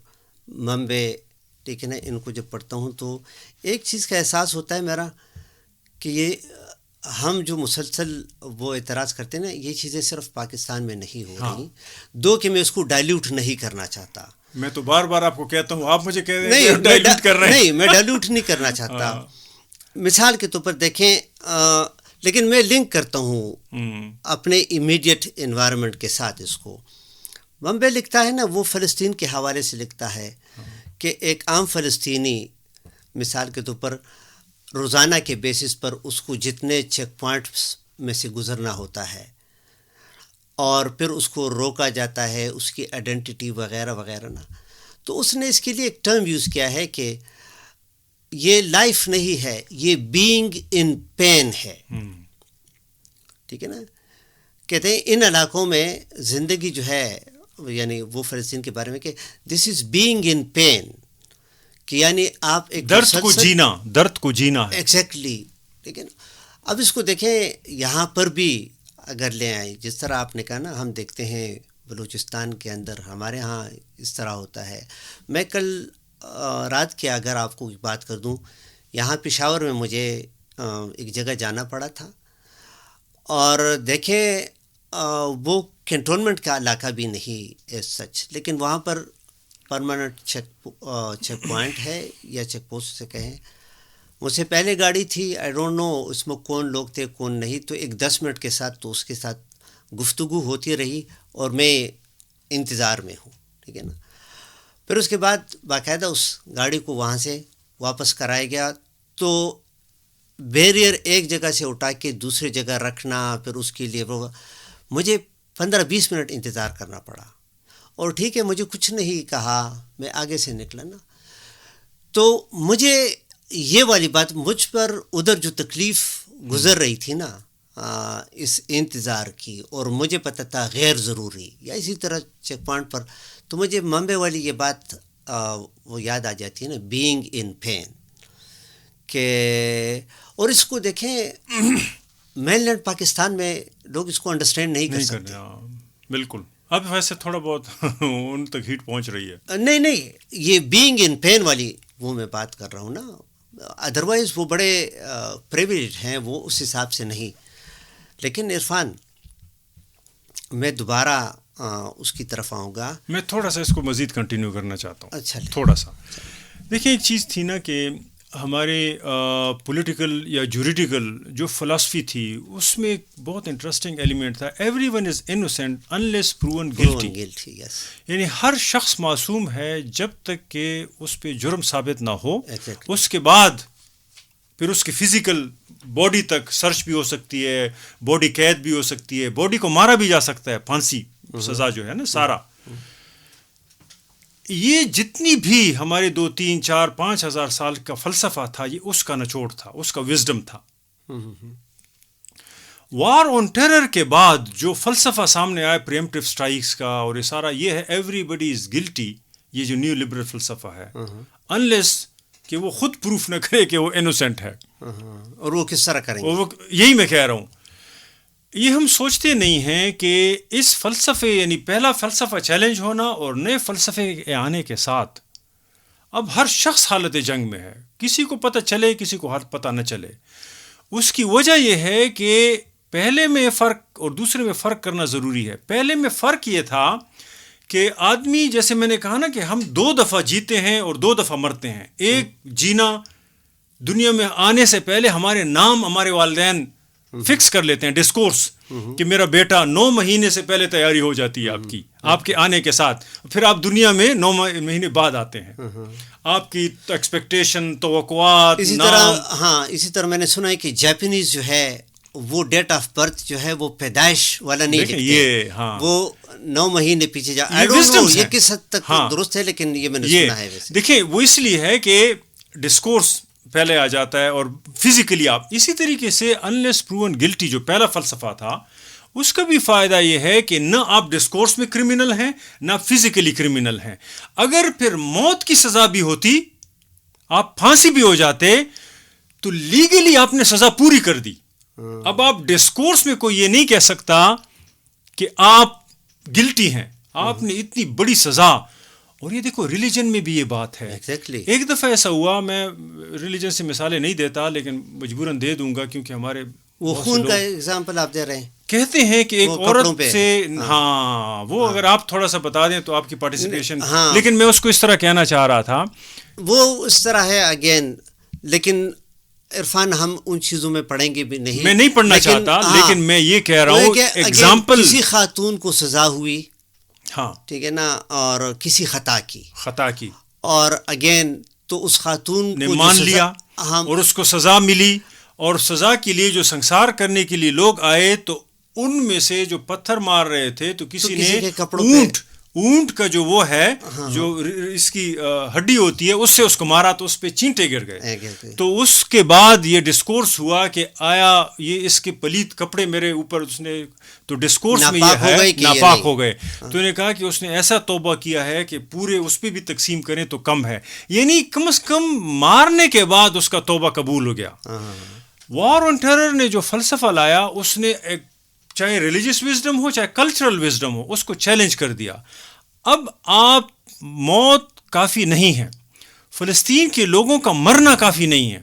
منبع, ٹھیک ہے نا, ان کو جب پڑھتا ہوں تو ایک چیز کا احساس ہوتا ہے میرا کہ یہ ہم جو مسلسل وہ اعتراض کرتے ہیں نا, یہ چیزیں صرف پاکستان میں نہیں ہو رہی. دو کہ میں اس کو ڈائلیوٹ نہیں کرنا چاہتا. میں تو بار بار آپ کو کہتا ہوں, آپ مجھے کہہ رہے ہیں ڈائلیوٹ کر رہے ہیں. نہیں, میں ڈائلیوٹ نہیں کرنا چاہتا. مثال کے طور پر دیکھیں لیکن میں لنک کرتا ہوں اپنے امیڈیٹ انوائرمنٹ کے ساتھ اس کو. بمبے لکھتا ہے نا وہ فلسطین کے حوالے سے لکھتا ہے کہ ایک عام فلسطینی مثال کے طور پر روزانہ کے بیسس پر اس کو جتنے چیک پوائنٹس میں سے گزرنا ہوتا ہے اور پھر اس کو روکا جاتا ہے اس کی آئیڈینٹی وغیرہ وغیرہ نا, تو اس نے اس کے لیے ایک ٹرم یوز کیا ہے کہ یہ لائف نہیں ہے, یہ بینگ ان پین ہے. ٹھیک ہے نا. کہتے ہیں ان علاقوں میں زندگی جو ہے, یعنی وہ فلسطین کے بارے میں کہ دس از بینگ ان پین, کہ یعنی آپ ایک درد کو جینا ہے. ایگزیکٹلی. ٹھیک ہے نا. اب اس کو دیکھیں یہاں پر بھی اگر لے آئیں, جس طرح آپ نے کہا نا, ہم دیکھتے ہیں بلوچستان کے اندر ہمارے ہاں اس طرح ہوتا ہے. میں کل رات کے اگر آپ کو بات کر دوں, یہاں پشاور میں مجھے ایک جگہ جانا پڑا تھا, اور دیکھیں وہ کنٹونمنٹ کا علاقہ بھی نہیں ایز سچ, لیکن وہاں پر پرماننٹ چیک پوائنٹ ہے یا چیک پوسٹ سے کہیں. مجھ سے پہلے گاڑی تھی, آئی ڈونٹ نو اس میں کون لوگ تھے کون نہیں, تو ایک 10 منٹ کے ساتھ تو اس کے ساتھ گفتگو ہوتی رہی اور میں انتظار میں ہوں. ٹھیک ہے نا. پھر اس کے بعد باقاعدہ اس گاڑی کو وہاں سے واپس کرایا گیا, تو بیریئر ایک جگہ سے اٹھا کے دوسری جگہ رکھنا, پھر اس کے لیے مجھے 15-20 منٹ انتظار کرنا پڑا. اور ٹھیک ہے, مجھے کچھ نہیں کہا, میں آگے سے نکلا نا. تو مجھے یہ والی بات مجھ پر ادھر جو تکلیف گزر رہی تھی نا اس انتظار کی, اور مجھے پتہ تھا غیر ضروری, یا اسی طرح چیک پوائنٹ پر, تو مجھے ممبئی والی یہ بات وہ یاد آ جاتی ہے نا, بینگ ان پین. کہ اور اس کو دیکھیں مین لینڈ پاکستان میں لوگ اس کو انڈرسٹینڈ نہیں کر سکتے. بالکل. اب ویسے تھوڑا بہت ان تک ہیٹ پہنچ رہی ہے. نہیں, یہ بینگ ان پین والی وہ میں بات کر رہا ہوں نا. ادروائز وہ بڑے پریویلیج ہیں, وہ اس حساب سے نہیں. لیکن عرفان, میں دوبارہ اس کی طرف آؤں گا. میں تھوڑا سا اس کو مزید کنٹینیو کرنا چاہتا ہوں. اچھا, تھوڑا سا دیکھیں, ایک چیز تھی نا کہ ہمارے پولیٹیکل یا جوریڈیکل جو فلاسفی تھی, اس میں ایک بہت انٹرسٹنگ ایلیمنٹ تھا, every one is innocent unless proven guilty. یعنی ہر شخص معصوم ہے جب تک کہ اس پہ جرم ثابت نہ ہو. اس کے بعد پھر اس کی فزیکل باڈی تک سرچ بھی ہو سکتی ہے, باڈی قید بھی ہو سکتی ہے, باڈی کو مارا بھی جا سکتا ہے, پھانسی سزا جو ہے نا سارا. یہ جتنی بھی ہمارے 2, 3, 4, 5 ہزار سال کا فلسفہ تھا, یہ اس کا نچوڑ تھا, اس کا وزڈم تھا. وار آن ٹیرر کے بعد جو فلسفہ سامنے آیا پریمپٹیو اسٹرائکس کا, اور یہ سارا یہ ہے ایوری بڈی از گلٹی, یہ جو نیو لبرل فلسفہ ہے, انلیس کہ وہ خود پروف نہ کرے کہ وہ انوسینٹ ہے. اور وہ کس طرح کریں گے, یہی میں کہہ رہا ہوں. یہ ہم سوچتے نہیں ہیں کہ اس فلسفے, یعنی پہلا فلسفہ چیلنج ہونا اور نئے فلسفے کے آنے کے ساتھ اب ہر شخص حالت جنگ میں ہے. کسی کو پتہ چلے, کسی کو پتہ نہ چلے. اس کی وجہ یہ ہے کہ پہلے میں فرق اور دوسرے میں فرق کرنا ضروری ہے. پہلے میں فرق یہ تھا کہ آدمی, جیسے میں نے کہا نا کہ ہم 2 دفعہ جیتے ہیں اور 2 دفعہ مرتے ہیں. ایک جینا, دنیا میں آنے سے پہلے ہمارے نام ہمارے والدین فکس کر لیتے ہیں, ڈسکورس, کہ میرا بیٹا 9 مہینے سے پہلے تیاری ہو جاتی ہے آپ کے آنے کے ساتھ. پھر آپ دنیا میں 9 مہینے بعد آتے ہیں. آپ کی ایکسپیکٹیشن, توقعات, اسی طرح. ہاں, اسی طرح میں نے سنا ہے کہ جاپنیز جو ہے وہ ڈیٹ آف برتھ جو ہے وہ پیدائش والا نہیں لکھتے, یہ وہ 9 مہینے پیچھے جا. یہ کس حد تک درست ہے, لیکن یہ میں نے سنا ہے. دیکھیں, وہ اس لیے ہے کہ ڈسکورس پہلے آ جاتا ہے, اور فزیکلی آپ اسی طریقے سے انلیس پروون گلٹی جو پہلا فلسفہ تھا, اس کا بھی فائدہ یہ ہے کہ نہ آپ ڈسکورس میں کرمنل ہیں, نہ فزیکلی کرمنل ہیں. اگر پھر موت کی سزا بھی ہوتی, آپ پھانسی بھی ہو جاتے, تو لیگلی آپ نے سزا پوری کر دی. اب آپ ڈسکورس میں کوئی یہ نہیں کہہ سکتا کہ آپ گلٹی ہیں, آپ نے اتنی بڑی سزا. اور یہ دیکھو, ریلیجن میں بھی یہ بات ہے. ایک دفعہ ایسا ہوا, میں ریلیجن سے مثالیں نہیں دیتا لیکن مجبوراً دے دوں گا کیونکہ ہمارے وہ خون کا ایگزامپل آپ دے رہے ہیں. کہتے ہیں کہ ایک عورت سے, ہاں وہ اگر آپ تھوڑا سا بتا دیں تو آپ کی پارٹیسپیشن, لیکن میں اس کو اس طرح کہنا چاہ رہا تھا. وہ اس طرح ہے اگین, لیکن عرفان ہم ان چیزوں میں پڑھیں گے بھی نہیں, میں نہیں پڑھنا چاہتا, لیکن میں یہ کہہ رہا ہوں ایگزامپل, کسی خاتون کو سزا ہوئی, ہاں ٹھیک ہے نا, اور کسی خطا کی, اور اگین تو اس خاتون نے کو مان لیا اور اس کو سزا ملی, اور سزا کے لیے جو سنسار کرنے کے لیے لوگ آئے تو ان میں سے جو پتھر مار رہے تھے تو کسی نے اونٹ کا جو وہ ہے جو اس کی ہڈی ہوتی ہے اس سے اس کو مارا تو اس پہ چینٹے گر گئے. تو اس کے بعد یہ ڈسکورس ہوا کہ آیا یہ اس کے پلیت کپڑے میرے اوپر, اس نے تو ڈسکورس میں یہ ہے ناپاک ہو گئے. تو نے کہا کہ اس نے ایسا توبہ کیا ہے کہ پورے اس پہ بھی تقسیم کریں تو کم ہے, یعنی کم از کم مارنے کے بعد اس کا توبہ قبول ہو گیا. وار آن ٹیرر نے جو فلسفہ لایا اس نے چاہے ریلیجیس وزڈم ہو چاہے کلچرل وزڈم ہو اس کو چیلنج کر دیا. اب آپ موت کافی نہیں ہے, فلسطین کے لوگوں کا مرنا کافی نہیں ہے,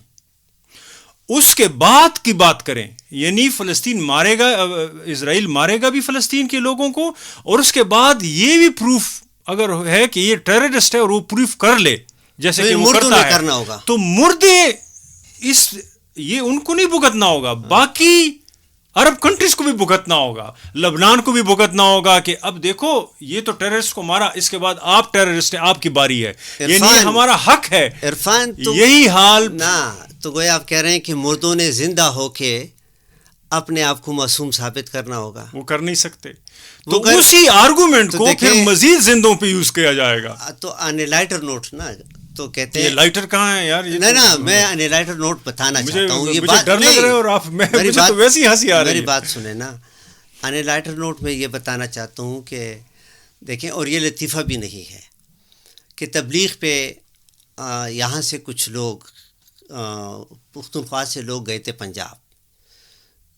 اس کے بعد کی بات کریں, یعنی فلسطین مارے گا, اسرائیل مارے گا بھی فلسطین کے لوگوں کو, اور اس کے بعد یہ بھی پروف اگر ہے کہ یہ ٹیررسٹ ہے اور وہ پروف کر لے جیسے کہ وہ کرتا ہے تو مردے یہ ان کو نہیں بھگتنا ہوگا, باقی عرب کنٹریز کو بھی بھگتنا ہوگا, لبنان کو بھی بھگتنا ہوگا کہ اب دیکھو یہ تو ٹیررسٹ کو مارا, اس کے بعد آپ ٹیررسٹ ہیں, آپ کی باری ہے, یعنی ہمارا حق ہے. عرفان یہی حال نہ تو گویا آپ کہہ رہے ہیں کہ مردوں نے زندہ ہو کے اپنے آپ کو معصوم ثابت کرنا ہوگا, وہ کر نہیں سکتے. تو اسی آرگومنٹ کو پھر مزید زندوں پہ یوز کیا جائے گا. تو آن اے لائٹر نوٹ نا تو کہتے ہیں لائٹر کہاں ہے یار, نہیں میں آن اے لائٹر نوٹ بتانا چاہتا ہوں, یہ بات ڈر لگ رہا ہے اور آپ مجھے تو ویسی ہنسی آ رہی ہے. میری بات سنیں نا, آن اے لائٹر نوٹ میں یہ بتانا چاہتا ہوں کہ دیکھیں, اور یہ لطیفہ بھی نہیں ہے کہ تبلیغ پہ یہاں سے کچھ لوگ پختونخوا سے لوگ گئے تھے پنجاب,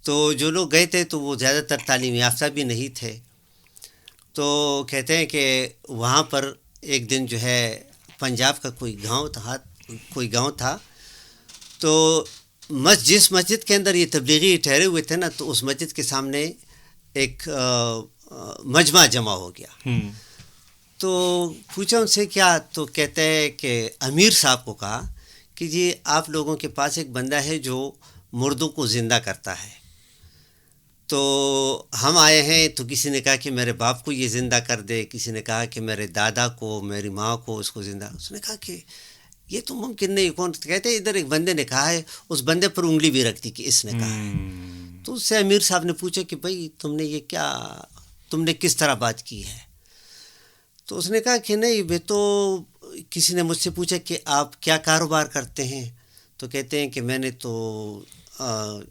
تو جو لوگ گئے تھے تو وہ زیادہ تر تعلیم یافتہ بھی نہیں تھے, تو کہتے ہیں کہ وہاں پر ایک دن جو ہے پنجاب کا کوئی گاؤں تھا تو جس مسجد کے اندر یہ تبلیغی ٹھہرے ہوئے تھے نا, تو اس مسجد کے سامنے ایک مجمع جمع ہو گیا. تو پوچھا ان سے کیا, تو کہتے ہیں کہ امیر صاحب کو کہا کہ جی آپ لوگوں کے پاس ایک بندہ ہے جو مردوں کو زندہ کرتا ہے, تو ہم آئے ہیں. تو کسی نے کہا کہ میرے باپ کو یہ زندہ کر دے, کسی نے کہا کہ میرے دادا کو, میری ماں کو, اس کو زندہ. اس نے کہا کہ یہ تو ممکن نہیں. کون کہتے ہیں ادھر ایک بندے نے کہا ہے, اس بندے پر انگلی بھی رکھ دی کہ اس نے کہا ہے. تو اس سے امیر صاحب نے پوچھا کہ بھائی تم نے کس طرح بات کی ہے. تو اس نے کہا کہ نہیں میں تو, کسی نے مجھ سے پوچھا کہ آپ کیا کاروبار کرتے ہیں, تو کہتے ہیں کہ میں نے تو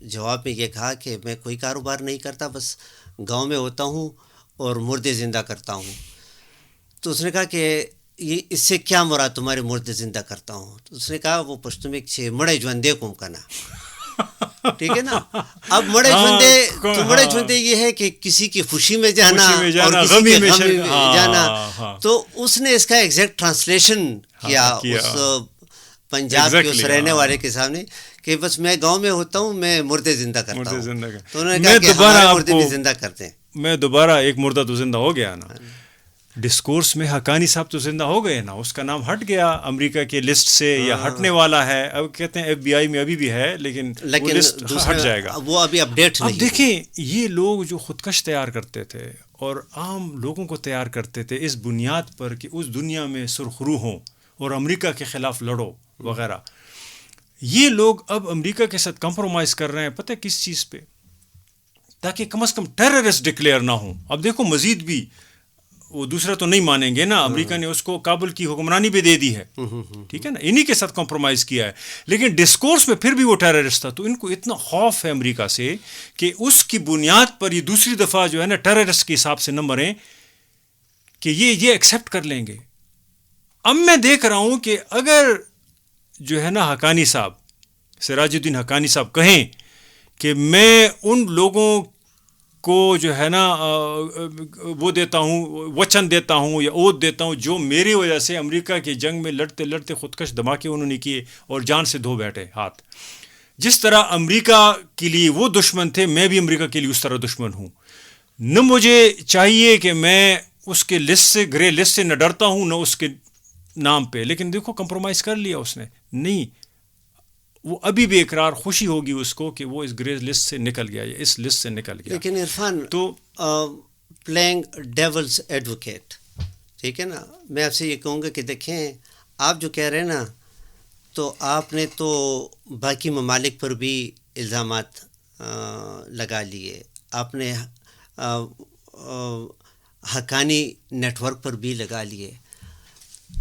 جواب میں یہ کہا کہ میں کوئی کاروبار نہیں کرتا, بس گاؤں میں ہوتا ہوں اور مردے زندہ کرتا ہوں. تو اس نے کہا کہ یہ اس سے کیا مراد تمہارے مردے زندہ کرتا ہوں. تو اس نے کہا وہ پشتو میں مڑے جوندے کو کنا, ٹھیک ہے نا. اب مڑے جوندے یہ ہے کہ کسی کی خوشی میں جانا اور کسی کے غم میں جانا. تو اس نے اس کا ایگزیکٹ ٹرانسلیشن کیا اس پنجاب کے اس رہنے والے کے سامنے کہ بس میں گاؤں میں ہوتا ہوں, میں مردے زندہ کرتا ہوں. تو انہوں نے کہا کہ ہمارے مردے بھی زندہ کرتے ہیں. میں دوبارہ ایک مردہ تو زندہ ہو گیا نا, ڈسکورس میں حقانی صاحب تو زندہ ہو گئے نا, اس کا نام ہٹ گیا امریکہ کے لسٹ سے یا ہٹنے والا ہے. اب کہتے ہیں ایف بی آئی میں ابھی بھی ہے لیکن وہ لسٹ ہٹ جائے گا, وہ ابھی اپڈیٹ نہیں. اب دیکھیں یہ لوگ جو خودکش تیار کرتے تھے اور عام لوگوں کو تیار کرتے تھے اس بنیاد پر کہ اس دنیا میں سرخرو ہوں اور امریکہ کے خلاف لڑو وغیرہ, یہ لوگ اب امریکہ کے ساتھ کمپرومائز کر رہے ہیں پتہ کس چیز پہ, تاکہ کم از کم ٹیررسٹ ڈکلیئر نہ ہوں. اب دیکھو مزید بھی وہ دوسرا تو نہیں مانیں گے نا, امریکہ نے اس کو کابل کی حکمرانی بھی دے دی ہے, ٹھیک ہے نا, انہی کے ساتھ کمپرومائز کیا ہے, لیکن ڈسکورس میں پھر بھی وہ ٹیررسٹ تھا. تو ان کو اتنا خوف ہے امریکہ سے کہ اس کی بنیاد پر یہ دوسری دفعہ جو ہے نا ٹیررسٹ کے حساب سے نہ مریں کہ یہ ایکسیپٹ کر لیں گے. اب میں دیکھ رہا ہوں کہ اگر جو ہے نا حقانی صاحب, سراج الدین حقانی صاحب کہیں کہ میں ان لوگوں کو جو ہے نا وہ دیتا ہوں, وچن دیتا ہوں یا اوت دیتا ہوں جو میری وجہ سے امریکہ کی جنگ میں لڑتے لڑتے خودکش دھماکے انہوں نے کیے اور جان سے دھو بیٹھے ہاتھ, جس طرح امریکہ کے لیے وہ دشمن تھے میں بھی امریکہ کے لیے اس طرح دشمن ہوں. نہ مجھے چاہیے کہ میں اس کے لسٹ سے, گرے لسٹ سے نہ ڈرتا ہوں نہ اس کے نام پہ, لیکن دیکھو کمپرومائز کر لیا اس نے. نہیں, وہ ابھی بے اقرار خوشی ہوگی اس کو کہ وہ اس گرے لسٹ سے نکل گیا یا اس لسٹ سے نکل گیا. لیکن عرفان تو پلینگ ڈیولز ایڈوکیٹ، ٹھیک ہے نا، میں آپ سے یہ کہوں گا کہ دیکھیں آپ جو کہہ رہے ہیں نا، تو آپ نے تو باقی ممالک پر بھی الزامات لگا لیے، آپ نے حقانی نیٹ ورک پر بھی لگا لیے،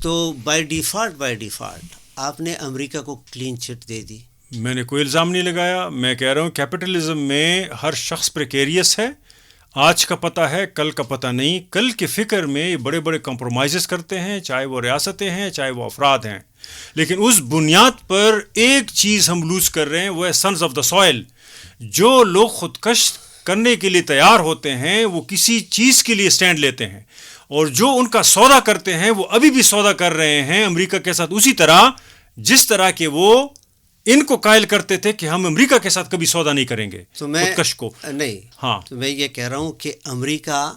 تو بائی ڈیفالٹ آپ نے امریکہ کو کلین چٹ دے دی. میں نے کوئی الزام نہیں لگایا. میں کہہ رہا ہوں کیپٹلزم میں ہر شخص پریکیریس ہے. آج کا پتہ ہے، کل کا پتہ نہیں. کل کے فکر میں یہ بڑے بڑے کمپرومائزز کرتے ہیں، چاہے وہ ریاستیں ہیں چاہے وہ افراد ہیں. لیکن اس بنیاد پر ایک چیز ہم لوز کر رہے ہیں، وہ ہے سنز آف دا سوائل. جو لوگ خودکش کرنے کے لیے تیار ہوتے ہیں وہ کسی چیز کے لیے سٹینڈ لیتے ہیں، اور جو ان کا سودا کرتے ہیں وہ ابھی بھی سودا کر رہے ہیں امریکہ کے ساتھ، اسی طرح جس طرح کہ وہ ان کو قائل کرتے تھے کہ ہم امریکہ کے ساتھ کبھی سودا نہیں کریں گے. تو میں خودکش کو نہیں، ہاں، تو میں یہ کہہ رہا ہوں کہ امریکہ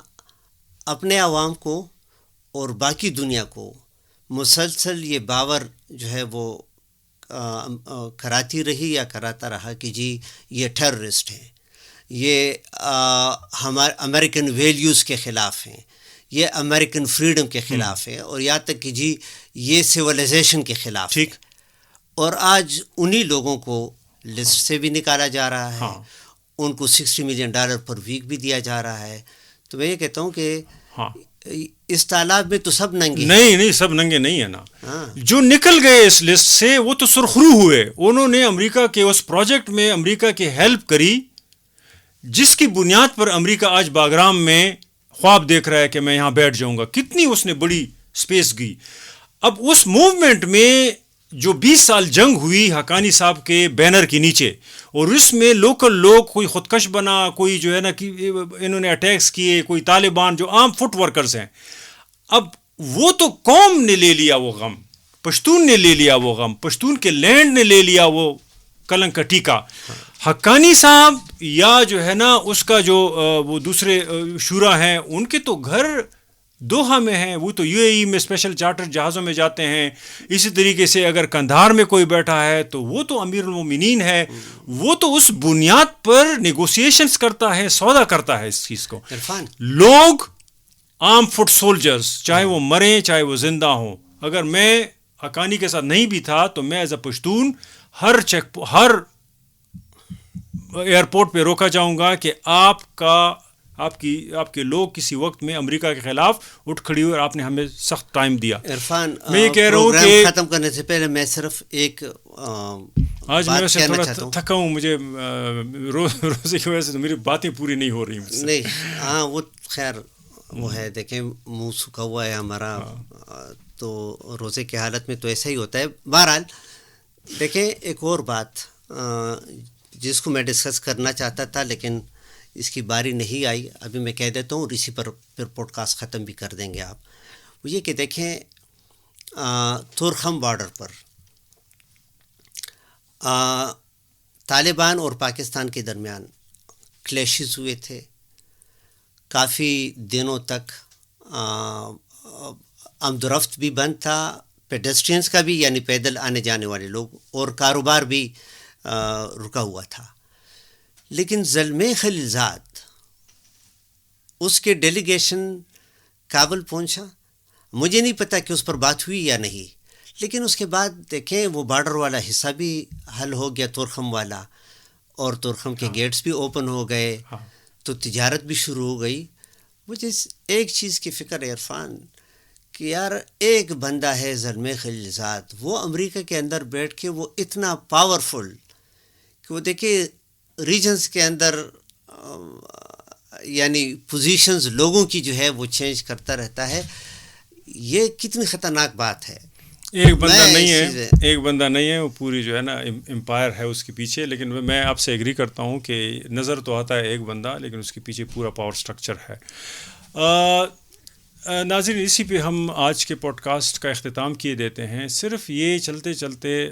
اپنے عوام کو اور باقی دنیا کو مسلسل یہ باور جو ہے وہ کراتی رہی یا کراتا رہا کہ جی یہ ٹیررسٹ ہیں، یہ ہمارے امریکن ویلیوز کے خلاف ہیں، یہ امریکن فریڈم کے خلاف ہے، اور یہاں تک کہ جی یہ سویلائزیشن کے خلاف ہے. اور آج انہی لوگوں کو لسٹ سے بھی نکالا جا رہا ہے، ان کو $60 ملین پر ویک بھی دیا جا رہا ہے. تو میں یہ کہتا ہوں کہ اس تالاب میں تو سب ننگے نہیں، سب ننگے نہیں ہیں نا. جو نکل گئے اس لسٹ سے وہ تو سرخرو ہوئے. انہوں نے امریکہ کے اس پروجیکٹ میں امریکہ کی ہیلپ کری، جس کی بنیاد پر امریکہ آج باگرام میں خواب دیکھ رہا ہے کہ میں یہاں بیٹھ جاؤں گا. کتنی اس نے بڑی سپیس گئی. اب اس موومنٹ میں جو 20 سال جنگ ہوئی حقانی صاحب کے بینر کے نیچے، اور اس میں لوکل لوگ، کوئی خودکش بنا، کوئی جو ہے نا کہ انہوں نے اٹیکس کیے، کوئی طالبان جو عام فٹ ورکرز ہیں. اب وہ تو قوم نے لے لیا وہ غم، پشتون نے لے لیا وہ غم، پشتون کے لینڈ نے لے لیا وہ کلنک کا ٹیکہ. حقانی صاحب یا جو ہے نا اس کا جو وہ دوسرے شورا ہیں، ان کے تو گھر دوحہ میں ہیں، وہ تو UAE میں اسپیشل چارٹر جہازوں میں جاتے ہیں. اسی طریقے سے اگر کندھار میں کوئی بیٹھا ہے تو وہ تو امیر المومنین ہے. وہ تو اس بنیاد پر نیگوسیشنز کرتا ہے، سودا کرتا ہے اس چیز کو. لوگ عام فٹ سولجرز، چاہے وہ مریں چاہے وہ زندہ ہوں. اگر میں حقانی کے ساتھ نہیں بھی تھا تو میں as a Pashtun Hare airport پہ روکا جاؤں گا کہ آپ کے لوگ کسی وقت میں امریکہ کے خلاف اٹھ کھڑی ہوئی اور آپ نے ہمیں سخت ٹائم دیا. عرفان، میں یہ کہہ رہا ہوں کہ ختم کرنے سے پہلے میں صرف ایک آج میں ویسے تھوڑا تھکا ہوں، مجھے روزے کی وجہ سے میری باتیں پوری نہیں ہو رہی نہیں. ہاں وہ خیر وہ ہے، دیکھیں منہ سکھا ہوا ہے ہمارا، تو روزے کی حالت میں تو ایسا ہی ہوتا ہے. بہرحال دیکھیں ایک اور بات جس کو میں ڈسکس کرنا چاہتا تھا لیکن اس کی باری نہیں آئی، ابھی میں کہہ دیتا ہوں اور اسی پر پھر پوڈ کاسٹ ختم بھی کر دیں گے آپ. وہ یہ کہ دیکھیں تورخم بارڈر پر طالبان اور پاکستان کے درمیان کلیشز ہوئے تھے. کافی دنوں تک آمد و رفت بھی بند تھا، پیڈسٹرینز کا بھی، یعنی پیدل آنے جانے والے لوگ، اور کاروبار بھی رکا ہوا تھا. لیکن زلمے خلیلزاد اس کے ڈیلیگیشن کابل پہنچا. مجھے نہیں پتہ کہ اس پر بات ہوئی یا نہیں، لیکن اس کے بعد دیکھیں وہ بارڈر والا حصہ بھی حل ہو گیا، تورخم والا، اور تورخم کے گیٹس بھی اوپن ہو گئے، تو تجارت بھی شروع ہو گئی. مجھے ایک چیز کی فکر ہے عرفان کہ یار ایک بندہ ہے زلمے خلیلزاد، وہ امریکہ کے اندر بیٹھ کے وہ اتنا پاورفل کہ وہ دیکھیں ریجنز کے اندر یعنی پوزیشنز لوگوں کی جو ہے وہ چینج کرتا رہتا ہے. یہ کتنی خطرناک بات ہے. ایک بندہ نہیں ہے وہ پوری جو ہے نا امپائر ہے اس کے پیچھے. لیکن میں آپ سے ایگری کرتا ہوں کہ نظر تو آتا ہے ایک بندہ، لیکن اس کے پیچھے پورا پاور سٹرکچر ہے. ناظرین، اسی پہ ہم آج کے پوڈ کاسٹ کا اختتام کیے دیتے ہیں. صرف یہ چلتے چلتے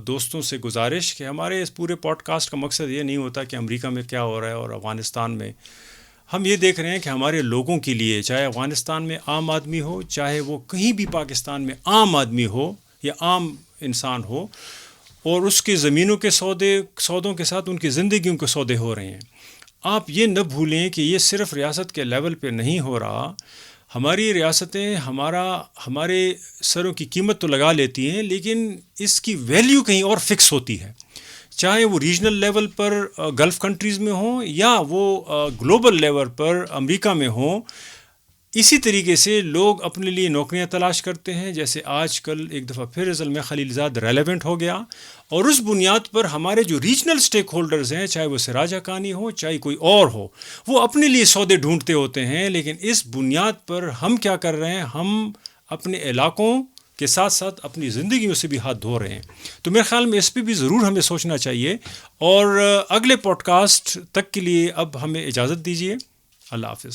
دوستوں سے گزارش کہ ہمارے اس پورے پوڈ کاسٹ کا مقصد یہ نہیں ہوتا کہ امریکہ میں کیا ہو رہا ہے اور افغانستان میں. ہم یہ دیکھ رہے ہیں کہ ہمارے لوگوں کے لیے، چاہے افغانستان میں عام آدمی ہو، چاہے وہ کہیں بھی پاکستان میں عام آدمی ہو یا عام انسان ہو، اور اس کی زمینوں کے سودوں کے ساتھ ان کی زندگیوں کے سودے ہو رہے ہیں. آپ یہ نہ بھولیں کہ یہ صرف ریاست کے لیول پہ نہیں ہو رہا. ہماری ریاستیں ہمارے سروں کی قیمت تو لگا لیتی ہیں، لیکن اس کی ویلیو کہیں اور فکس ہوتی ہے، چاہے وہ ریجنل لیول پر گلف کنٹریز میں ہوں یا وہ گلوبل لیول پر امریکہ میں ہوں. اسی طریقے سے لوگ اپنے لیے نوکریاں تلاش کرتے ہیں. جیسے آج کل ایک دفعہ پھر زلمہ خلیل زاد ریلیونٹ ہو گیا، اور اس بنیاد پر ہمارے جو ریجنل سٹیک ہولڈرز ہیں، چاہے وہ سراج حقانی ہو چاہے کوئی اور ہو، وہ اپنے لیے سودے ڈھونڈتے ہوتے ہیں. لیکن اس بنیاد پر ہم کیا کر رہے ہیں؟ ہم اپنے علاقوں کے ساتھ ساتھ اپنی زندگیوں سے بھی ہاتھ دھو رہے ہیں. تو میرے خیال میں اس پہ بھی ضرور ہمیں سوچنا چاہیے. اور اگلے پوڈ کاسٹ تک کے لیے اب ہمیں اجازت دیجیے. اللہ حافظ.